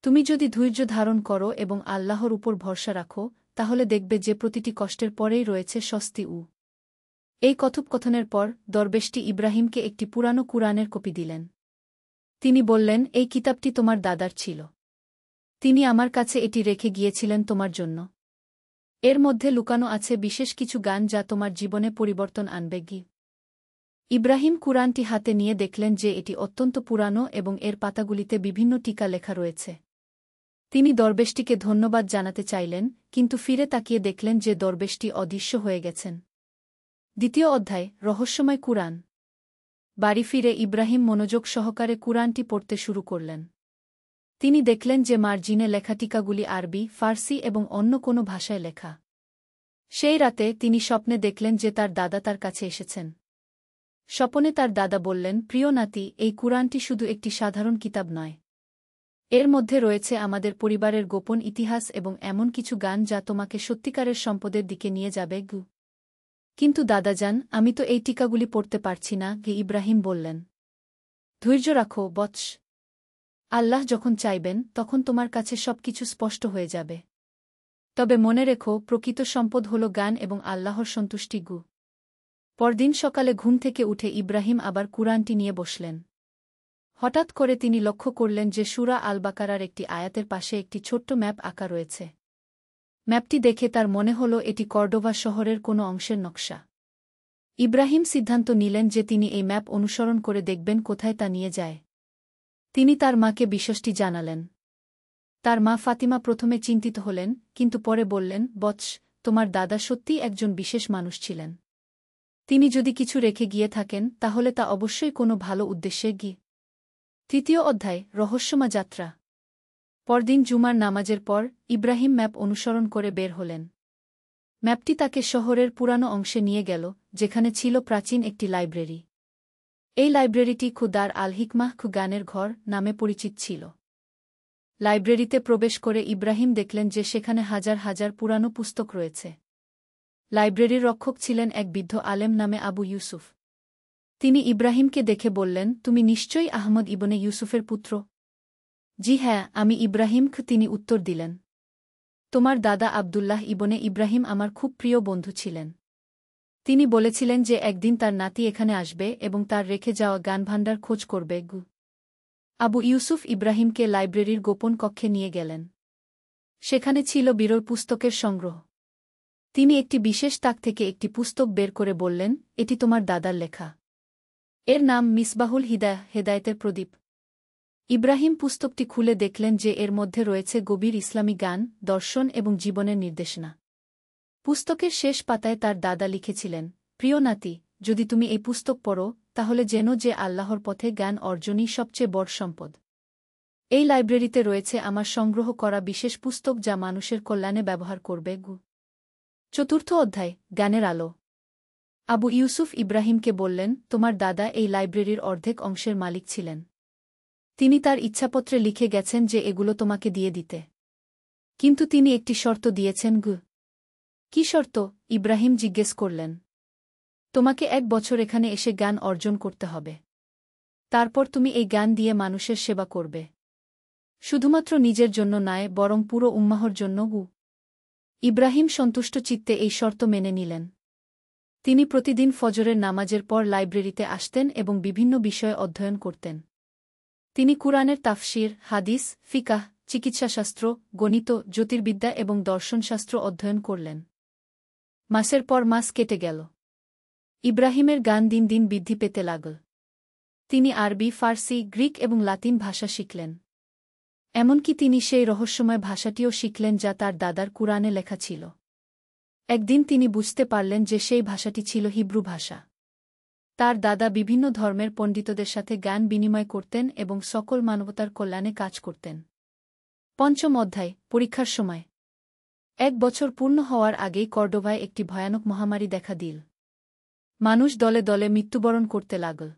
তুমি যদি ধৈর্য ধারণ করো এবং আল্লাহর উপর ভরসা রাখো, তাহলে দেখবে যে প্রতিটি কষ্টের পরেই রয়েছে স্বস্তি। এই কথোপকথনের পর দরবেশটি ইব্রাহিমকে একটি পুরানো কুরআনের কপি দিলেন। তিনি বললেন, এই কিতাবটি তোমার দাদার ছিল। তিনি আমার কাছে এটি রেখে গিয়েছিলেন তোমার জন্য। এর মধ্যে লুকানো আছে বিশেষ কিছু গান যা তোমার জীবনে পরিবর্তন আনবে। ইব্রাহিম কুরআনটি হাতে নিয়ে দেখলেন যে এটি অত্যন্ত পুরানো এবং এর পাতাগুলিতে বিভিন্ন টিকা লেখা রয়েছে। তিনি দরবেশটিকে ধন্যবাদ জানাতে চাইলেন, কিন্তু ফিরে তাকিয়ে দেখলেন যে দরবেশটি অদৃশ্য হয়ে গেছেন। দ্বিতীয় অধ্যায়, রহস্যময় কুরআন। বাড়ি ফিরে ইব্রাহিম মনোযোগ সহকারে কুরআনটি পড়তে শুরু করলেন। তিনি দেখলেন যে মার্জিনে লেখা টিকাগুলি আরবি, ফার্সি এবং অন্য কোনো ভাষায় লেখা। সেই রাতে তিনি স্বপ্নে দেখলেন যে তার দাদা তার কাছে এসেছেন। স্বপনে তার দাদা বললেন, প্রিয় নাতি, এই কুরআনটি শুধু একটি সাধারণ কিতাব নয়। এর মধ্যে রয়েছে আমাদের পরিবারের গোপন ইতিহাস এবং এমন কিছু গান যা তোমাকে সত্যিকারের সম্পদের দিকে নিয়ে যাবে। কিন্তু দাদাজান, আমি তো এই টিকাগুলি পড়তে পারছি না। ইব্রাহিম বললেন, ধৈর্য রাখো বৎস। আল্লাহ যখন চাইবেন তখন তোমার কাছে সবকিছু স্পষ্ট হয়ে যাবে। তবে মনে রেখো, প্রকৃত সম্পদ হল গান এবং আল্লাহর সন্তুষ্টি। পরদিন সকালে ঘুম থেকে উঠে ইব্রাহিম আবার কুরআনটি নিয়ে বসলেন। হঠাৎ করে তিনি লক্ষ্য করলেন যে সূরা আল বাকারার একটি আয়াতের পাশে একটি ছোট্ট ম্যাপ আঁকা রয়েছে। ম্যাপটি দেখে তার মনে হল এটি কর্ডোভা শহরের কোনো অংশের নকশা। ইব্রাহিম সিদ্ধান্ত নিলেন যে তিনি এই ম্যাপ অনুসরণ করে দেখবেন কোথায় তা নিয়ে যায়। তিনি তার মাকে বিষয়টি জানালেন। তার মা ফাতিমা প্রথমে চিন্তিত হলেন, কিন্তু পরে বললেন, বৎস, তোমার দাদা সত্যিই একজন বিশেষ মানুষ ছিলেন। তিনি যদি কিছু রেখে গিয়ে থাকেন তাহলে তা অবশ্যই কোনো ভালো উদ্দেশ্যে তৃতীয় অধ্যায়, রহস্যময় যাত্রা। পরদিন জুমার নামাজের পর ইব্রাহিম ম্যাপ অনুসরণ করে বের হলেন। ম্যাপটি তাকে শহরের পুরানো অংশে নিয়ে গেল, যেখানে ছিল প্রাচীন একটি লাইব্রেরি। এই লাইব্রেরিটি দার আল হিকমাহ গানের ঘর নামে পরিচিত ছিল। লাইব্রেরিতে প্রবেশ করে ইব্রাহিম দেখলেন যে সেখানে হাজার হাজার পুরানো পুস্তক রয়েছে। লাইব্রেরির রক্ষক ছিলেন এক বৃদ্ধ আলেম নামে আবু ইউসুফ। তিনি ইব্রাহিমকে দেখে বললেন, তুমি নিশ্চয়ই আহমদ ইবনে ইউসুফের পুত্র? জি হ্যাঁ, আমি ইব্রাহিম। তিনি উত্তর দিলেন, তোমার দাদা আবদুল্লাহ ইবনে ইব্রাহিম আমার খুব প্রিয় বন্ধু ছিলেন। তিনি বলেছিলেন যে একদিন তার নাতি এখানে আসবে এবং তার রেখে যাওয়া গানভাণ্ডার খোঁজ করবে। আবু ইউসুফ ইব্রাহিমকে লাইব্রেরির গোপন কক্ষে নিয়ে গেলেন। সেখানে ছিল বিরল পুস্তকের সংগ্রহ। তিনি একটি বিশেষ তাক থেকে একটি পুস্তক বের করে বললেন, এটি তোমার দাদার লেখা। এর নাম মিসবাহুল হিদায়াহ, হেদায়েতের প্রদীপ। ইব্রাহিম পুস্তকটি খুলে দেখলেন যে এর মধ্যে রয়েছে গভীর ইসলামী গান, দর্শন এবং জীবনের নির্দেশনা। পুস্তকের শেষ পাতায় তার দাদা লিখেছিলেন, প্রিয় নাতি, যদি তুমি এই পুস্তক পড়ো তাহলে জেনো যে আল্লাহর পথে জ্ঞান অর্জনই সবচেয়ে বড় সম্পদ। এই লাইব্রেরিতে রয়েছে আমার সংগ্রহ করা বিশেষ পুস্তক যা মানুষের কল্যাণে ব্যবহার করবে। চতুর্থ অধ্যায়, জ্ঞানের আলো। আবু ইউসুফ ইব্রাহিমকে বললেন, তোমার দাদা এই লাইব্রেরির অর্ধেক অংশের মালিক ছিলেন। তিনি তার ইচ্ছাপত্রে লিখে গেছেন যে এগুলো তোমাকে দিয়ে দিতে। কিন্তু তিনি একটি শর্ত দিয়েছেন। কি শর্ত? ইব্রাহিম জিজ্ঞেস করলেন। তোমাকে 1 বছর এখানে এসে জ্ঞান অর্জন করতে হবে। তারপর তুমি এই জ্ঞান দিয়ে মানুষের সেবা করবে। শুধুমাত্র নিজের জন্য নয়, বরং পুরো উম্মাহর জন্য। ইব্রাহিম সন্তুষ্ট চিত্তে এই শর্ত মেনে নিলেন। তিনি প্রতিদিন ফজরের নামাজের পর লাইব্রেরিতে আসতেন এবং বিভিন্ন বিষয়ে অধ্যয়ন করতেন। তিনি কুরআনের তাফসির, হাদিস, ফিকাহ, চিকিৎসাশাস্ত্র, গণিত, জ্যোতির্বিদ্যা এবং দর্শনশাস্ত্র অধ্যয়ন করলেন। মাসের পর মাস কেটে গেল। ইব্রাহিমের জ্ঞান দিন দিন বৃদ্ধি পেতে লাগল। তিনি আরবি, ফার্সি, গ্রিক এবং লাতিন ভাষা শিখলেন। এমনকি তিনি সেই রহস্যময় ভাষাটিও শিখলেন যা তার দাদার কুরআনে লেখা ছিল। একদিন তিনি বুঝতে পারলেন যে সেই ভাষাটি ছিল হিব্রু ভাষা। তার দাদা বিভিন্ন ধর্মের পণ্ডিতদের সাথে জ্ঞান বিনিময় করতেন এবং সকল মানবতার কল্যাণে কাজ করতেন। পঞ্চম অধ্যায়, পরীক্ষার সময়। 1 বছর পূর্ণ হওয়ার আগেই কর্ডোভায় একটি ভয়ানক মহামারী দেখা দিল। মানুষ দলে দলে মৃত্যুবরণ করতে লাগল।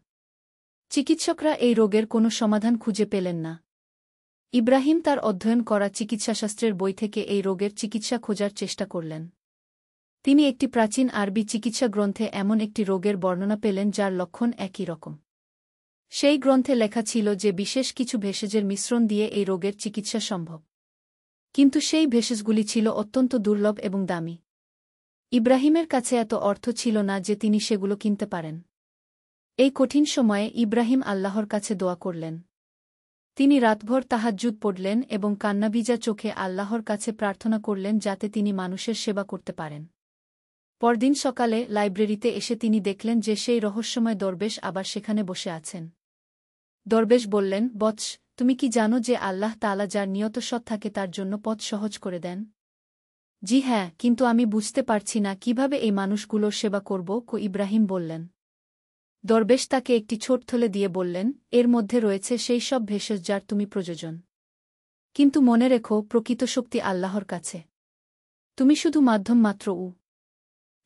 চিকিৎসকরা এই রোগের কোনো সমাধান খুঁজে পেলেন না। ইব্রাহিম তার অধ্যয়ন করা চিকিৎসাশাস্ত্রের বই থেকে এই রোগের চিকিৎসা খোঁজার চেষ্টা করলেন। তিনি একটি প্রাচীন আরবি চিকিৎসা গ্রন্থে এমন একটি রোগের বর্ণনা পেলেন যার লক্ষণ একই রকম। সেই গ্রন্থে লেখা ছিল যে বিশেষ কিছু ভেষজের মিশ্রণ দিয়ে এই রোগের চিকিৎসা সম্ভব। কিন্তু সেই ভেষজগুলি ছিল অত্যন্ত দুর্লভ এবং দামি। ইব্রাহিমের কাছে এত অর্থ ছিল না যে তিনি সেগুলো কিনতে পারেন। এই কঠিন সময়ে ইব্রাহিম আল্লাহর কাছে দোয়া করলেন। তিনি রাতভর তাহাজ্জুদ পড়লেন এবং কান্নাভিজা চোখে আল্লাহর কাছে প্রার্থনা করলেন যাতে তিনি মানুষের সেবা করতে পারেন। পরদিন সকালে লাইব্রেরিতে এসে তিনি দেখলেন যে সেই রহস্যময় দরবেশ আবার সেখানে বসে আছেন। দরবেশ বললেন, বৎস, তুমি কি জানো যে আল্লাহ তাআলা যার নিয়ত সৎ থাকে তার জন্য পথ সহজ করে দেন? জি হ্যাঁ, কিন্তু আমি বুঝতে পারছি না কিভাবে এই মানুষগুলোর সেবা করব। ইব্রাহিম বললেন। দরবেশ তাকে একটি ছোট থলে দিয়ে বললেন, এর মধ্যে রয়েছে সেই সব ভেষজ যার তুমি প্রয়োজন। কিন্তু মনে রেখো, প্রকৃত শক্তি আল্লাহর কাছে। তুমি শুধু মাধ্যম মাত্র।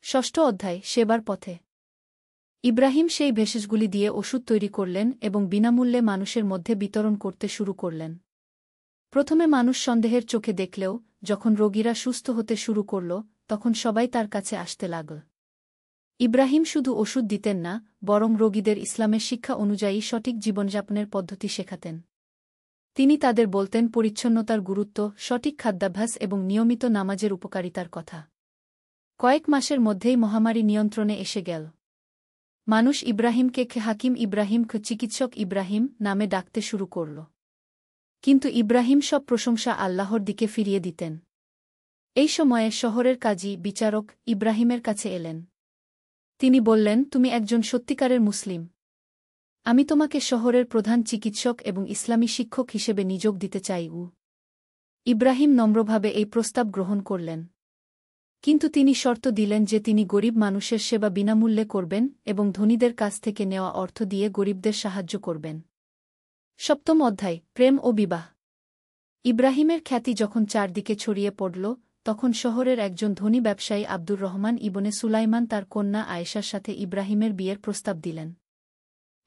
ষষ্ঠ অধ্যায়, সেবার পথে। ইব্রাহিম সেই ভেষজগুলি দিয়ে ওষুধ তৈরি করলেন এবং বিনামূল্যে মানুষের মধ্যে বিতরণ করতে শুরু করলেন। প্রথমে মানুষ সন্দেহের চোখে দেখলেও যখন রোগীরা সুস্থ হতে শুরু করল তখন সবাই তার কাছে আসতে লাগল। ইব্রাহিম শুধু ওষুধ দিতেন না, বরং রোগীদের ইসলামের শিক্ষা অনুযায়ী সঠিক জীবনযাপনের পদ্ধতি শেখাতেন। তিনি তাদের বলতেন পরিচ্ছন্নতার গুরুত্ব, সঠিক খাদ্যাভ্যাস এবং নিয়মিত নামাজের উপকারিতার কথা। কয়েক মাসের মধ্যেই মহামারী নিয়ন্ত্রণে এসে গেল। মানুষ ইব্রাহিমকে হাকিম ইব্রাহিম, চিকিৎসক ইব্রাহিম নামে ডাকতে শুরু করল। কিন্তু ইব্রাহিম সব প্রশংসা আল্লাহর দিকে ফিরিয়ে দিতেন। এই সময়ে শহরের কাজী, বিচারক ইব্রাহিমের কাছে এলেন। তিনি বললেন, তুমি একজন সত্যিকারের মুসলিম। আমি তোমাকে শহরের প্রধান চিকিৎসক এবং ইসলামী শিক্ষক হিসেবে নিযোগ দিতে চাই। ইব্রাহিম নম্রভাবে এই প্রস্তাব গ্রহণ করলেন। কিন্তু তিনি শর্ত দিলেন যে তিনি গরিব মানুষের সেবা বিনামূল্যে করবেন এবং ধনীদের কাছ থেকে নেওয়া অর্থ দিয়ে গরিবদের সাহায্য করবেন। সপ্তম অধ্যায়, প্রেম ও বিবাহ। ইব্রাহিমের খ্যাতি যখন চারদিকে ছড়িয়ে পড়ল তখন শহরের একজন ধনী ব্যবসায়ী আব্দুর রহমান ইবনে সুলাইমান তার কন্যা আয়েশার সাথে ইব্রাহিমের বিয়ের প্রস্তাব দিলেন।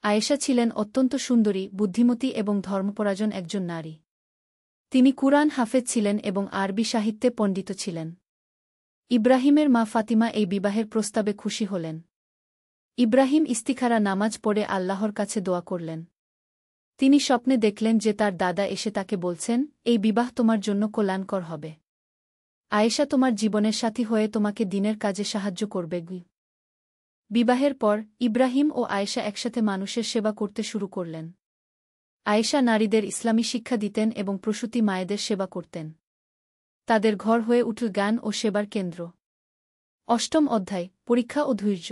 আয়েশা ছিলেন অত্যন্ত সুন্দরী, বুদ্ধিমতী এবং ধর্মপরায়ণ একজন নারী। তিনি কুরআন হাফেজ ছিলেন এবং আরবি সাহিত্যে পণ্ডিত ছিলেন। ইব্রাহিমের মা ফাতিমা এই বিবাহের প্রস্তাবে খুশি হলেন। ইব্রাহিম ইস্তিখারা নামাজ পড়ে আল্লাহর কাছে দোয়া করলেন। তিনি স্বপ্নে দেখলেন যে তার দাদা এসে তাকে বলছেন, এই বিবাহ তোমার জন্য কল্যাণকর হবে। আয়েশা তোমার জীবনের সাথী হয়ে তোমাকে দিনের কাজে সাহায্য করবে। বিবাহের পর ইব্রাহিম ও আয়েশা একসাথে মানুষের সেবা করতে শুরু করলেন। আয়েশা নারীদের ইসলামী শিক্ষা দিতেন এবং প্রসূতি মায়েদের সেবা করতেন। তাদের ঘর হয়ে উঠল জ্ঞান ও সেবার কেন্দ্র। অষ্টম অধ্যায়, পরীক্ষা ও ধৈর্য।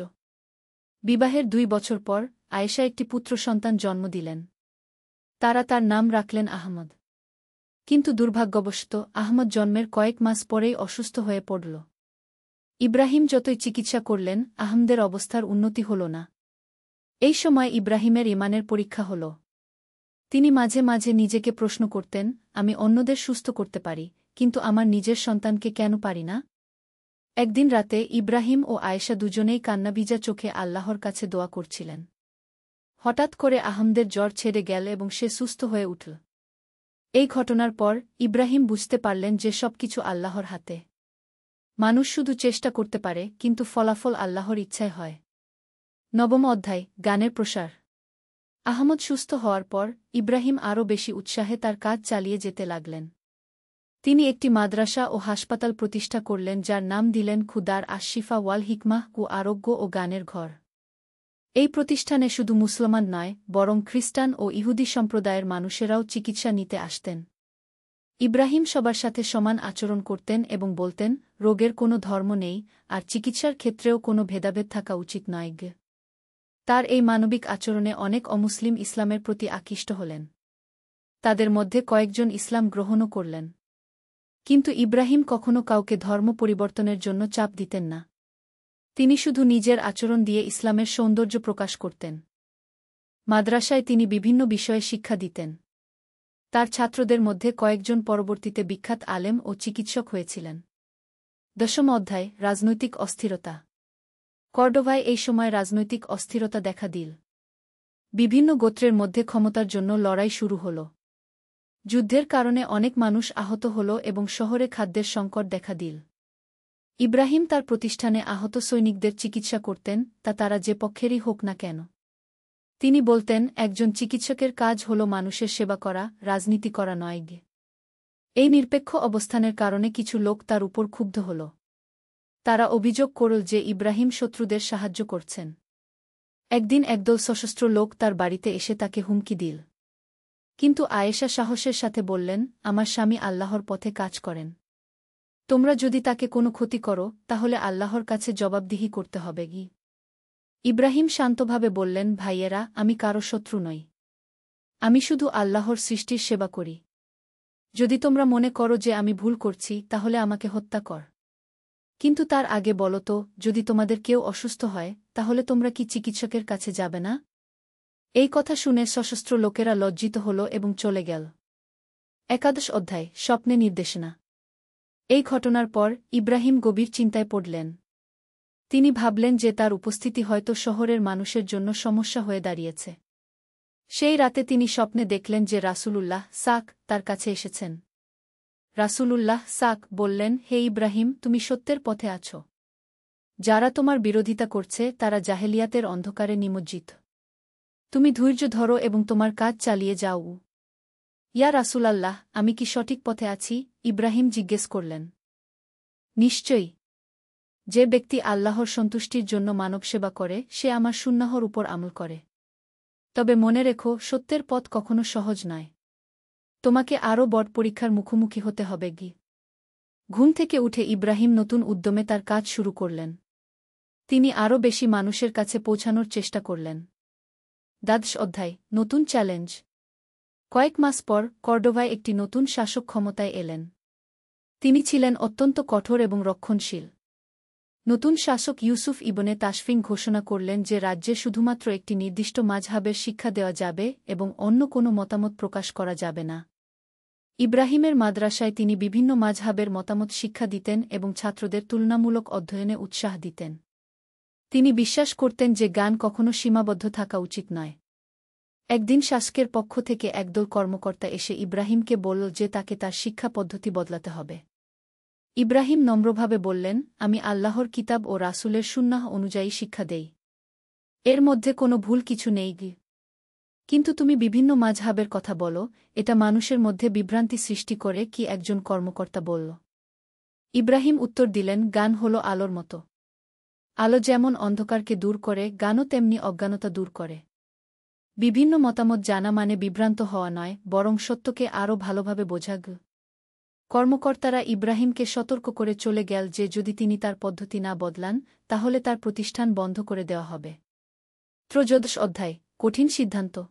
বিবাহের 2 বছর পর আয়েশা একটি পুত্র সন্তান জন্ম দিলেন। তারা তার নাম রাখলেন আহমদ। কিন্তু দুর্ভাগ্যবশত আহমদ জন্মের কয়েক মাস পরেই অসুস্থ হয়ে পড়ল। ইব্রাহিম যতই চিকিৎসা করলেন আহমদের অবস্থার উন্নতি হল না। এই সময় ইব্রাহিমের ঈমানের পরীক্ষা হল। তিনি মাঝে মাঝে নিজেকে প্রশ্ন করতেন, আমি অন্যদের সুস্থ করতে পারি, কিন্তু আমার নিজের সন্তানকে কেন পারি না? একদিন রাতে ইব্রাহিম ও আয়েশা দুজনেই কান্নাভিজা চোখে আল্লাহর কাছে দোয়া করছিলেন। হঠাৎ করে আহমদের জ্বর ছেড়ে গেল এবং সে সুস্থ হয়ে উঠল। এই ঘটনার পর ইব্রাহিম বুঝতে পারলেন যে সবকিছু আল্লাহর হাতে। মানুষ শুধু চেষ্টা করতে পারে, কিন্তু ফলাফল আল্লাহর ইচ্ছায় হয়। নবম অধ্যায়, জ্ঞানের প্রসার। আহমদ সুস্থ হওয়ার পর ইব্রাহিম আরও বেশি উৎসাহে তার কাজ চালিয়ে যেতে লাগলেন। তিনি একটি মাদ্রাসা ও হাসপাতাল প্রতিষ্ঠা করলেন যার নাম দিলেন খুদার আশশিফা ওয়াল হিকমাহ আরোগ্য ও জ্ঞানের ঘর। এই প্রতিষ্ঠানে শুধু মুসলমান নয়, বরং খ্রিস্টান ও ইহুদি সম্প্রদায়ের মানুষেরাও চিকিৎসা নিতে আসতেন। ইব্রাহিম সবার সাথে সমান আচরণ করতেন এবং বলতেন, রোগের কোনো ধর্ম নেই, আর চিকিৎসার ক্ষেত্রেও কোনো ভেদাভেদ থাকা উচিত নয়। তার এই মানবিক আচরণে অনেক অমুসলিম ইসলামের প্রতি আকৃষ্ট হলেন। তাদের মধ্যে কয়েকজন ইসলাম গ্রহণও করলেন। কিন্তু ইব্রাহিম কখনো কাউকে ধর্ম পরিবর্তনের জন্য চাপ দিতেন না। তিনি শুধু নিজের আচরণ দিয়ে ইসলামের সৌন্দর্য প্রকাশ করতেন। মাদ্রাসায় তিনি বিভিন্ন বিষয়ে শিক্ষা দিতেন। তার ছাত্রদের মধ্যে কয়েকজন পরবর্তীতে বিখ্যাত আলেম ও চিকিৎসক হয়েছিলেন। দশম অধ্যায়, রাজনৈতিক অস্থিরতা। কর্ডোভায় এই সময় রাজনৈতিক অস্থিরতা দেখা দিল। বিভিন্ন গোত্রের মধ্যে ক্ষমতার জন্য লড়াই শুরু হল। যুদ্ধের কারণে অনেক মানুষ আহত হল এবং শহরে খাদ্যের সংকট দেখা দিল। ইব্রাহিম তার প্রতিষ্ঠানে আহত সৈনিকদের চিকিৎসা করতেন, তা তারা যে পক্ষেরই হোক না কেন। তিনি বলতেন, একজন চিকিৎসকের কাজ হল মানুষের সেবা করা, রাজনীতি করা নয়। এই নিরপেক্ষ অবস্থানের কারণে কিছু লোক তার উপর ক্ষুব্ধ হল। তারা অভিযোগ করল যে ইব্রাহিম শত্রুদের সাহায্য করছেন। একদিন একদল সশস্ত্র লোক তার বাড়িতে এসে তাকে হুমকি দিল। কিন্তু আয়েশা সাহসের সাথে বললেন, আমার স্বামী আল্লাহর পথে কাজ করেন। তোমরা যদি তাকে কোনো ক্ষতি করো তাহলে আল্লাহর কাছে জবাবদিহি করতে হবে কি? ইব্রাহিম শান্তভাবে বললেন, ভাইয়েরা, আমি কারো শত্রু নই। আমি শুধু আল্লাহর সৃষ্টির সেবা করি। যদি তোমরা মনে করো যে আমি ভুল করছি তাহলে আমাকে হত্যা কর। কিন্তু তার আগে বলো তো, যদি তোমাদের কেউ অসুস্থ হয় তাহলে তোমরা কি চিকিৎসকের কাছে যাবে না? এই কথা শুনে সশস্ত্র লোকেরা লজ্জিত হল এবং চলে গেল। একাদশ অধ্যায়, স্বপ্নে নির্দেশনা। এই ঘটনার পর ইব্রাহিম গভীর চিন্তায় পড়লেন। তিনি ভাবলেন যে তার উপস্থিতি হয়তো শহরের মানুষের জন্য সমস্যা হয়ে দাঁড়িয়েছে। সেই রাতে তিনি স্বপ্নে দেখলেন যে রাসূলুল্লাহ তার কাছে এসেছেন। রাসূলুল্লাহ বললেন, হে ইব্রাহিম, তুমি সত্যের পথে আছো। যারা তোমার বিরোধিতা করছে তারা জাহেলিয়াতের অন্ধকারে নিমজ্জিত। তুমি ধৈর্য ধরো এবং তোমার কাজ চালিয়ে যাও। ইয়া রাসূলাল্লাহ, আমি কি সঠিক পথে আছি? ইব্রাহিম জিজ্ঞেস করলেন। নিশ্চয়ই। যে ব্যক্তি আল্লাহর সন্তুষ্টির জন্য মানবসেবা করে সে আমার সুন্নাহর উপর আমল করে। তবে মনে রেখো, সত্যের পথ কখনো সহজ নয়। তোমাকে আরও বড় পরীক্ষার মুখোমুখি হতে হবে কি? ঘুম থেকে উঠে ইব্রাহিম নতুন উদ্যমে তার কাজ শুরু করলেন। তিনি আরও বেশি মানুষের কাছে পৌঁছানোর চেষ্টা করলেন। দ্বাদশ অধ্যায়, নতুন চ্যালেঞ্জ। কয়েক মাস পর কর্ডোভায় একটি নতুন শাসক ক্ষমতায় এলেন। তিনি ছিলেন অত্যন্ত কঠোর এবং রক্ষণশীল। নতুন শাসক ইউসুফ ইবনে তাশফিন ঘোষণা করলেন যে রাজ্যে শুধুমাত্র একটি নির্দিষ্ট মাযহাবের শিক্ষা দেওয়া যাবে এবং অন্য কোনো মতামত প্রকাশ করা যাবে না। ইব্রাহিমের মাদ্রাসায় তিনি বিভিন্ন মাযহাবের মতামত শিক্ষা দিতেন এবং ছাত্রদের তুলনামূলক অধ্যয়নে উৎসাহ দিতেন। তিনি বিশ্বাস করতেন যে জ্ঞান কখনো সীমাবদ্ধ থাকা উচিত নয়। একদিন শাসকের পক্ষ থেকে একদল কর্মকর্তা এসে ইব্রাহিমকে বলল যে তাকে তার শিক্ষা পদ্ধতি বদলাতে হবে। ইব্রাহিম নম্রভাবে বললেন, আমি আল্লাহর কিতাব ও রাসূলের সুন্নাহ অনুযায়ী শিক্ষা দেই। এর মধ্যে কোনো ভুল কিছু নেই। কিন্তু তুমি বিভিন্ন মাযহাবের কথা বলো, এটা মানুষের মধ্যে বিভ্রান্তি সৃষ্টি করে, কি একজন কর্মকর্তা বলল। ইব্রাহিম উত্তর দিলেন, জ্ঞান হল আলোর মতো। আলো যেমন অন্ধকারকে দূর করে, জ্ঞানও তেমনি অজ্ঞানতা দূর করে। বিভিন্ন মতামত জানা মানে বিভ্রান্ত হওয়া নয়, বরং সত্যকে আরও ভালোভাবে বোঝা। কর্মকর্তারা ইব্রাহিমকে সতর্ক করে চলে গেল যে যদি তিনি তার পদ্ধতি না বদলান তাহলে তার প্রতিষ্ঠান বন্ধ করে দেওয়া হবে। ত্রয়োদশ অধ্যায়, কঠিন সিদ্ধান্ত।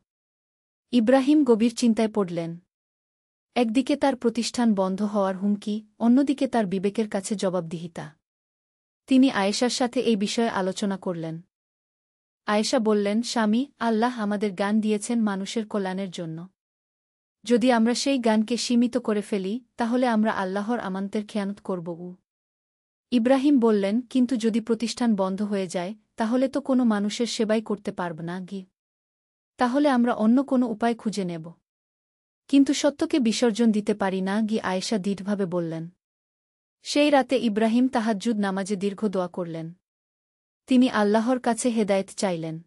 ইব্রাহিম গভীর চিন্তায় পড়লেন। একদিকে তার প্রতিষ্ঠান বন্ধ হওয়ার হুমকি, অন্যদিকে তার বিবেকের কাছে জবাবদিহিতা। তিনি আয়েশার সাথে এই বিষয়ে আলোচনা করলেন। আয়েশা বললেন, স্বামী, আল্লাহ আমাদের জ্ঞান দিয়েছেন মানুষের কল্যাণের জন্য। যদি আমরা সেই জ্ঞানকে সীমিত করে ফেলি তাহলে আমরা আল্লাহর আমানতের খেয়ানত করব। ইব্রাহিম বললেন, কিন্তু যদি প্রতিষ্ঠান বন্ধ হয়ে যায় তাহলে তো কোনো মানুষের সেবাই করতে পারব না। তাহলে আমরা অন্য কোনো উপায় খুঁজে নেব। কিন্তু সত্যকে বিসর্জন দিতে পারি না। আয়েশা দৃঢ়ভাবে বললেন। সেই রাতে ইব্রাহিম তাহাজ্জুদ নামাজে দীর্ঘ দোয়া করলেন। তিনি আল্লাহর কাছে হেদায়েত চাইলেন।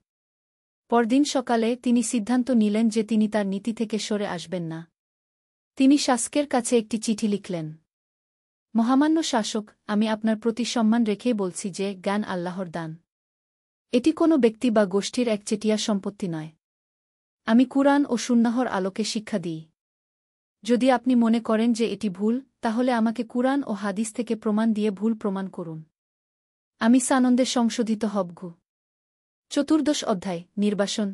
পরদিন সকালে তিনি সিদ্ধান্ত নিলেন যে তিনি তার নীতি থেকে সরে আসবেন না। তিনি শাসকের কাছে একটি চিঠি লিখলেন। মহামান্য শাসক, আমি আপনার প্রতি সম্মান রেখেই বলছি যে জ্ঞান আল্লাহর দান। এটি কোনো ব্যক্তি বা গোষ্ঠীর একচেটিয়া সম্পত্তি নয়। আমি কুরআন ও সুন্নাহর আলোকে শিক্ষা দিই। যদি আপনি মনে করেন যে এটি ভুল, তাহলে আমাকে কুরআন ও হাদিস থেকে প্রমাণ দিয়ে ভুল প্রমাণ করুন। আমি সানন্দে সংশোধিত হব। চতুর্দশ অধ্যায়, নির্বাসন।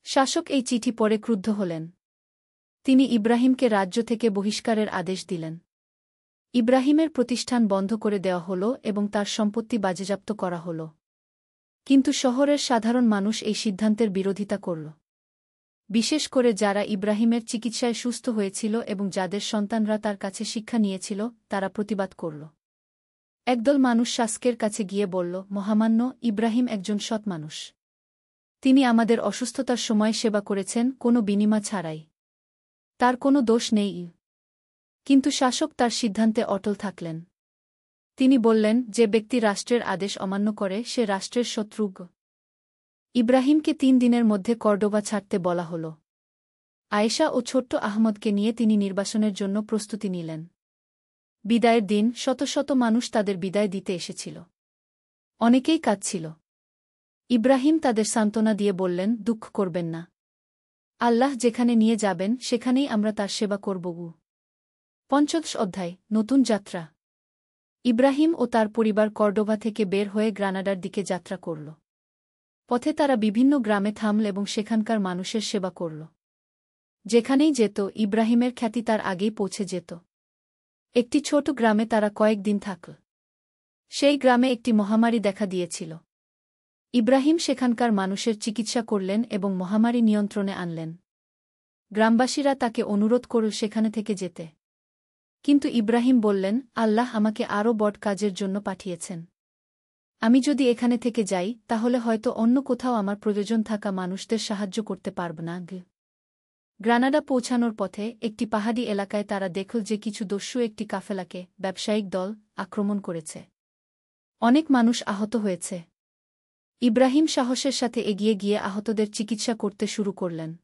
শাসক এই চিঠি পড়ে ক্রুদ্ধ হলেন। তিনি ইব্রাহিমকে রাজ্য থেকে বহিষ্কারের আদেশ দিলেন। ইব্রাহিমের প্রতিষ্ঠান বন্ধ করে দেওয়া হল এবং তার সম্পত্তি বাজেয়াপ্ত করা হল। কিন্তু শহরের সাধারণ মানুষ এই সিদ্ধান্তের বিরোধিতা করল। বিশেষ করে যারা ইব্রাহিমের চিকিৎসায় সুস্থ হয়েছিল এবং যাদের সন্তানরা তার কাছে শিক্ষা নিয়েছিল তারা প্রতিবাদ করল। একদল মানুষ শাসকের কাছে গিয়ে বলল, মহামান্য, ইব্রাহিম একজন সৎ মানুষ। তিনি আমাদের অসুস্থতার সময় সেবা করেছেন কোনো বিনিময় ছাড়াই। তার কোনো দোষ নেই। কিন্তু শাসক তার সিদ্ধান্তে অটল থাকলেন। তিনি বললেন, যে ব্যক্তি রাষ্ট্রের আদেশ অমান্য করে সে রাষ্ট্রের শত্রু। ইব্রাহিমকে 3 দিনের মধ্যে কর্ডোবা ছাড়তে বলা হল। আয়েশা ও ছোট্ট আহমদকে নিয়ে তিনি নির্বাসনের জন্য প্রস্তুতি নিলেন। বিদায়ের দিন শত শত মানুষ তাদের বিদায় দিতে এসেছিল। অনেকেই কাঁদছিল। ইব্রাহিম তাদের সান্ত্বনা দিয়ে বললেন, দুঃখ করবেন না। আল্লাহ যেখানে নিয়ে যাবেন সেখানেই আমরা তার সেবা করব। ৫০ অধ্যায়, নতুন যাত্রা। ইব্রাহিম ও তার পরিবার কর্ডোভা থেকে বের হয়ে গ্রানাডার দিকে যাত্রা করল। পথে তারা বিভিন্ন গ্রামে থামল এবং সেখানকার মানুষের সেবা করল। যেখানেই যেত ইব্রাহিমের খ্যাতি তার আগেই পৌঁছে যেত। একটি ছোট গ্রামে তারা কয়েকদিন থাকল। সেই গ্রামে একটি মহামারী দেখা দিয়েছিল। ইব্রাহিম সেখানকার মানুষের চিকিৎসা করলেন এবং মহামারী নিয়ন্ত্রণে আনলেন। গ্রামবাসীরা তাকে অনুরোধ করল সেখানে থেকে যেতে। কিন্তু ইব্রাহিম বললেন, আল্লাহ আমাকে আরও বড় কাজের জন্য পাঠিয়েছেন। আমি যদি এখানে থেকে যাই তাহলে হয়তো অন্য কোথাও আমার প্রয়োজন থাকা মানুষদের সাহায্য করতে পারব না। গ্রানাডা পৌঁছানোর পথে একটি পাহাড়ি এলাকায় তারা দেখল যে কিছু দস্যু একটি কাফেলাকে ব্যবসায়িক দল আক্রমণ করেছে। অনেক মানুষ আহত হয়েছে। ইব্রাহিম সাহসের সাথে এগিয়ে গিয়ে আহতদের চিকিৎসা করতে শুরু করলেন।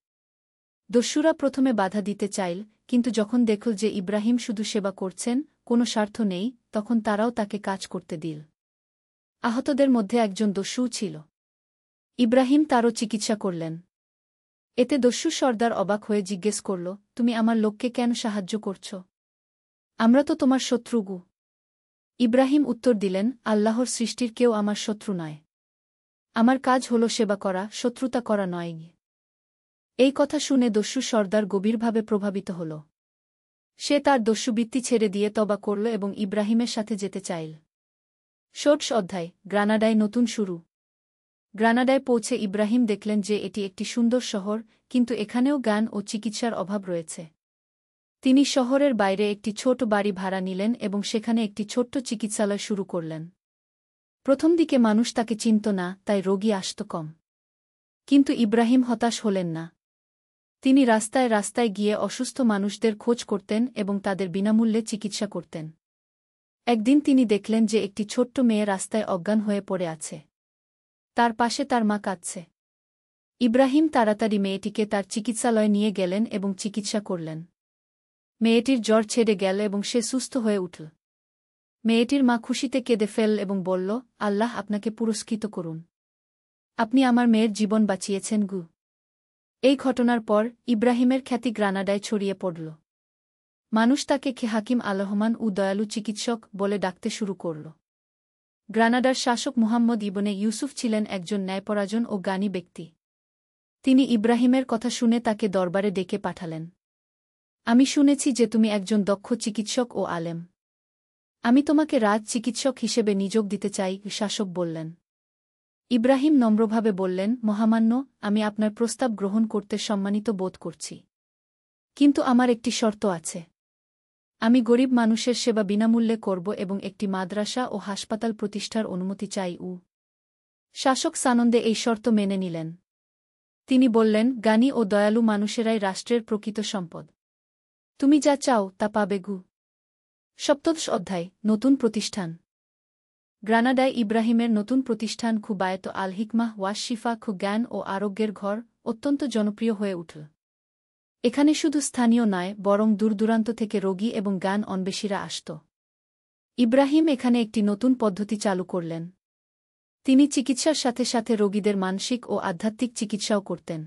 দস্যুরা প্রথমে বাধা দিতে চাইল, কিন্তু যখন দেখল যে ইব্রাহিম শুধু সেবা করছেন, কোনো স্বার্থ নেই, তখন তারাও তাকে কাজ করতে দিল। আহতদের মধ্যে একজন দস্যুও ছিল। ইব্রাহিম তারও চিকিৎসা করলেন। এতে দস্যু সর্দার অবাক হয়ে জিজ্ঞেস করল, তুমি আমার লোককে কেন সাহায্য করছ? আমরা তো তোমার শত্রুগু। ইব্রাহিম উত্তর দিলেন, আল্লাহর সৃষ্টির কেউ আমার শত্রু নয়। আমার কাজ হল সেবা করা, শত্রুতা করা নয়। এই কথা শুনে দস্যু সর্দার গভীরভাবে প্রভাবিত হল। সে তার দস্যুবৃত্তি ছেড়ে দিয়ে তওবা করল এবং ইব্রাহিমের সাথে যেতে চাইল। ৬০ অধ্যায়, গ্রানাডায় নতুন শুরু। গ্রানাডায় পৌঁছে ইব্রাহিম দেখলেন যে এটি একটি সুন্দর শহর, কিন্তু এখানেও জ্ঞান ও চিকিৎসার অভাব রয়েছে। তিনি শহরের বাইরে একটি ছোট বাড়ি ভাড়া নিলেন এবং সেখানে একটি ছোট্ট চিকিৎসালয় শুরু করলেন। প্রথম দিকে মানুষ তাকে চিনত না, তাই রোগী আসত কম। কিন্তু ইব্রাহিম হতাশ হলেন না। তিনি রাস্তায় রাস্তায় গিয়ে অসুস্থ মানুষদের খোঁজ করতেন এবং তাদের বিনামূল্যে চিকিৎসা করতেন। একদিন তিনি দেখলেন যে একটি ছোট্ট মেয়ে রাস্তায় অজ্ঞান হয়ে পড়ে আছে। তার পাশে তার মা কাঁদছে। ইব্রাহিম তাড়াতাড়ি মেয়েটিকে তার চিকিৎসালয়ে নিয়ে গেলেন এবং চিকিৎসা করলেন। মেয়েটির জ্বর ছেড়ে গেল এবং সে সুস্থ হয়ে উঠল। মেয়েটির মা খুশিতে কেঁদে ফেলল এবং বলল, আল্লাহ আপনাকে পুরস্কৃত করুন। আপনি আমার মেয়ের জীবন বাঁচিয়েছেন গু। এই ঘটনার পর ইব্রাহিমের খ্যাতি গ্রানাডায় ছড়িয়ে পড়ল। মানুষ তাকে হাকিম আল-রহমান ও দয়ালু চিকিৎসক বলে ডাকতে শুরু করল। গ্রানাডার শাসক মুহাম্মদ ইবনে ইউসুফ ছিলেন একজন ন্যায়পরায়ণ ও জ্ঞানী ব্যক্তি। তিনি ইব্রাহিমের কথা শুনে তাকে দরবারে ডেকে পাঠালেন। আমি শুনেছি যে তুমি একজন দক্ষ চিকিৎসক ও আলেম। আমি তোমাকে রাজ চিকিৎসক হিসেবে নিযোগ দিতে চাই, শাসক বললেন। ইব্রাহিম নম্রভাবে বললেন, মহামান্য, আমি আপনার প্রস্তাব গ্রহণ করতে সম্মানিত বোধ করছি। কিন্তু আমার একটি শর্ত আছে। আমি গরিব মানুষের সেবা বিনামূল্যে করব এবং একটি মাদ্রাসা ও হাসপাতাল প্রতিষ্ঠার অনুমতি চাই। শাসক সানন্দে এই শর্ত মেনে নিলেন। তিনি বললেন, জ্ঞানী ও দয়ালু মানুষেরাই রাষ্ট্রের প্রকৃত সম্পদ। তুমি যা চাও তা পাবে গু। ৭০ অধ্যায়, নতুন প্রতিষ্ঠান। গ্রানাডায় ইব্রাহিমের নতুন প্রতিষ্ঠান খুবায়েত আল হিকমাহ ওয়াশ শিফা জ্ঞান ও আরোগ্যের ঘর অত্যন্ত জনপ্রিয় হয়ে উঠল। এখানে শুধু স্থানীয় নয়, বরং দূরদূরান্ত থেকে রোগী এবং জ্ঞান অন্বেষীরা আসত। ইব্রাহিম এখানে একটি নতুন পদ্ধতি চালু করলেন। তিনি চিকিৎসার সাথে সাথে রোগীদের মানসিক ও আধ্যাত্মিক চিকিৎসাও করতেন।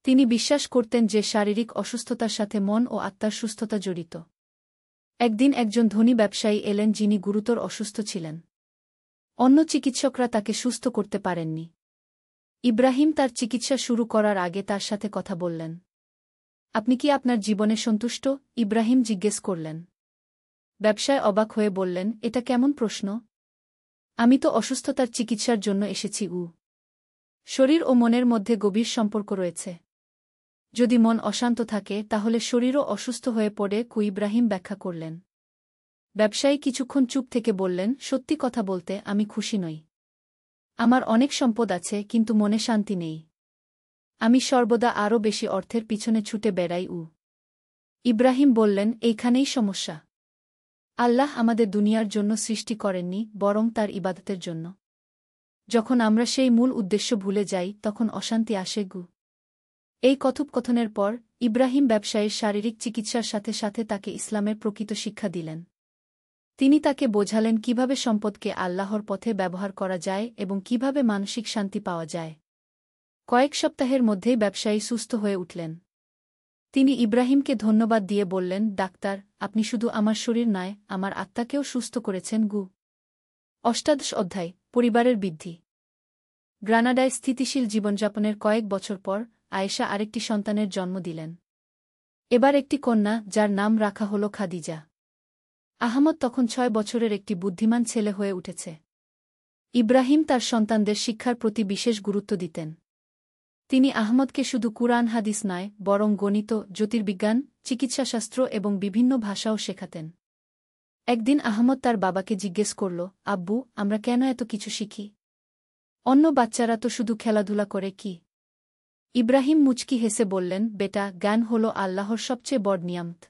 তিনি বিশ্বাস করতেন যে শারীরিক অসুস্থতার সাথে মন ও আত্মার সুস্থতা জড়িত। একদিন একজন ধনী ব্যবসায়ী এলেন যিনি গুরুতর অসুস্থ ছিলেন। অন্য চিকিৎসকরা তাকে সুস্থ করতে পারেননি। ইব্রাহিম তার চিকিৎসা শুরু করার আগে তার সাথে কথা বললেন। আপনি কি আপনার জীবনে সন্তুষ্ট? ইব্রাহিম জিজ্ঞেস করলেন। ব্যবসায় অবাক হয়ে বললেন, এটা কেমন প্রশ্ন? আমি তো অসুস্থতার চিকিৎসার জন্য এসেছি। শরীর ও মনের মধ্যে গভীর সম্পর্ক রয়েছে। যদি মন অশান্ত থাকে তাহলে শরীরও অসুস্থ হয়ে পড়ে। ইব্রাহিম ব্যাখ্যা করলেন। ব্যবসায়ী কিছুক্ষণ চুপ থেকে বললেন, সত্যি কথা বলতে আমি খুশি নই। আমার অনেক সম্পদ আছে, কিন্তু মনে শান্তি নেই। আমি সর্বদা আরও বেশি অর্থের পিছনে ছুটে বেড়াই। ইব্রাহিম বললেন, এইখানেই সমস্যা। আল্লাহ আমাদের দুনিয়ার জন্য সৃষ্টি করেননি, বরং তার ইবাদতের জন্য। যখন আমরা সেই মূল উদ্দেশ্য ভুলে যাই তখন অশান্তি আসে। এই কথোপকথনের পর ইব্রাহিম ব্যবসায়ীর শারীরিক চিকিৎসার সাথে সাথে তাকে ইসলামের প্রকৃত শিক্ষা দিলেন। তিনি তাকে বোঝালেন কিভাবে সম্পদকে আল্লাহর পথে ব্যবহার করা যায় এবং কিভাবে মানসিক শান্তি পাওয়া যায়। কয়েক সপ্তাহের মধ্যেই ব্যবসায়ী সুস্থ হয়ে উঠলেন। তিনি ইব্রাহিমকে ধন্যবাদ দিয়ে বললেন, ডাক্তার, আপনি শুধু আমার শরীর নয়, আমার আত্মাকেও সুস্থ করেছেন। 18 অধ্যায় পরিবারের বৃদ্ধি। গ্রানাডায় স্থিতিশীল জীবনযাপনের কয়েক বছর পর আয়েশা আরেকটি সন্তানের জন্ম দিলেন। এবার একটি কন্যা, যার নাম রাখা হল খাদিজা। আহমদ তখন 6 বছরের একটি বুদ্ধিমান ছেলে হয়ে উঠেছে। ইব্রাহিম তার সন্তানদের শিক্ষার প্রতি বিশেষ গুরুত্ব দিতেন। তিনি আহমদকে শুধু কুরআন হাদিস নয়, বরং গণিত, জ্যোতির্বিজ্ঞান, চিকিৎসাশাস্ত্র এবং বিভিন্ন ভাষাও শেখাতেন। একদিন আহমদ তার বাবাকে জিজ্ঞেস করল, আব্বু, আমরা কেন এত কিছু শিখি? অন্য বাচ্চারা তো শুধু খেলাধুলা করে। কি? ইব্রাহিম মুচকি হেসে বললেন, বেটা, জ্ঞান হল আল্লাহর সবচেয়ে বড় নিয়ামত।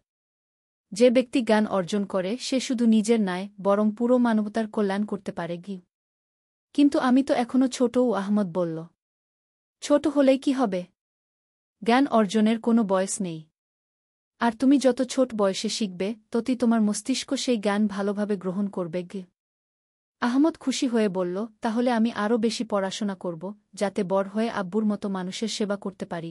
যে ব্যক্তি জ্ঞান অর্জন করে সে শুধু নিজের নয়, বরং পুরো মানবতার কল্যাণ করতে পারে। কিন্তু আমি তো এখনও ছোট। আহমদ বলল, ছোট হলেই কি হবে? জ্ঞান অর্জনের কোনো বয়স নেই। আর তুমি যত ছোট বয়সে শিখবে, ততই তোমার মস্তিষ্ক সেই জ্ঞান ভালোভাবে গ্রহণ করবে। আহমদ খুশি হয়ে বলল, তাহলে আমি আরও বেশি পড়াশোনা করব, যাতে বড় হয়ে আব্বুর মতো মানুষের সেবা করতে পারি।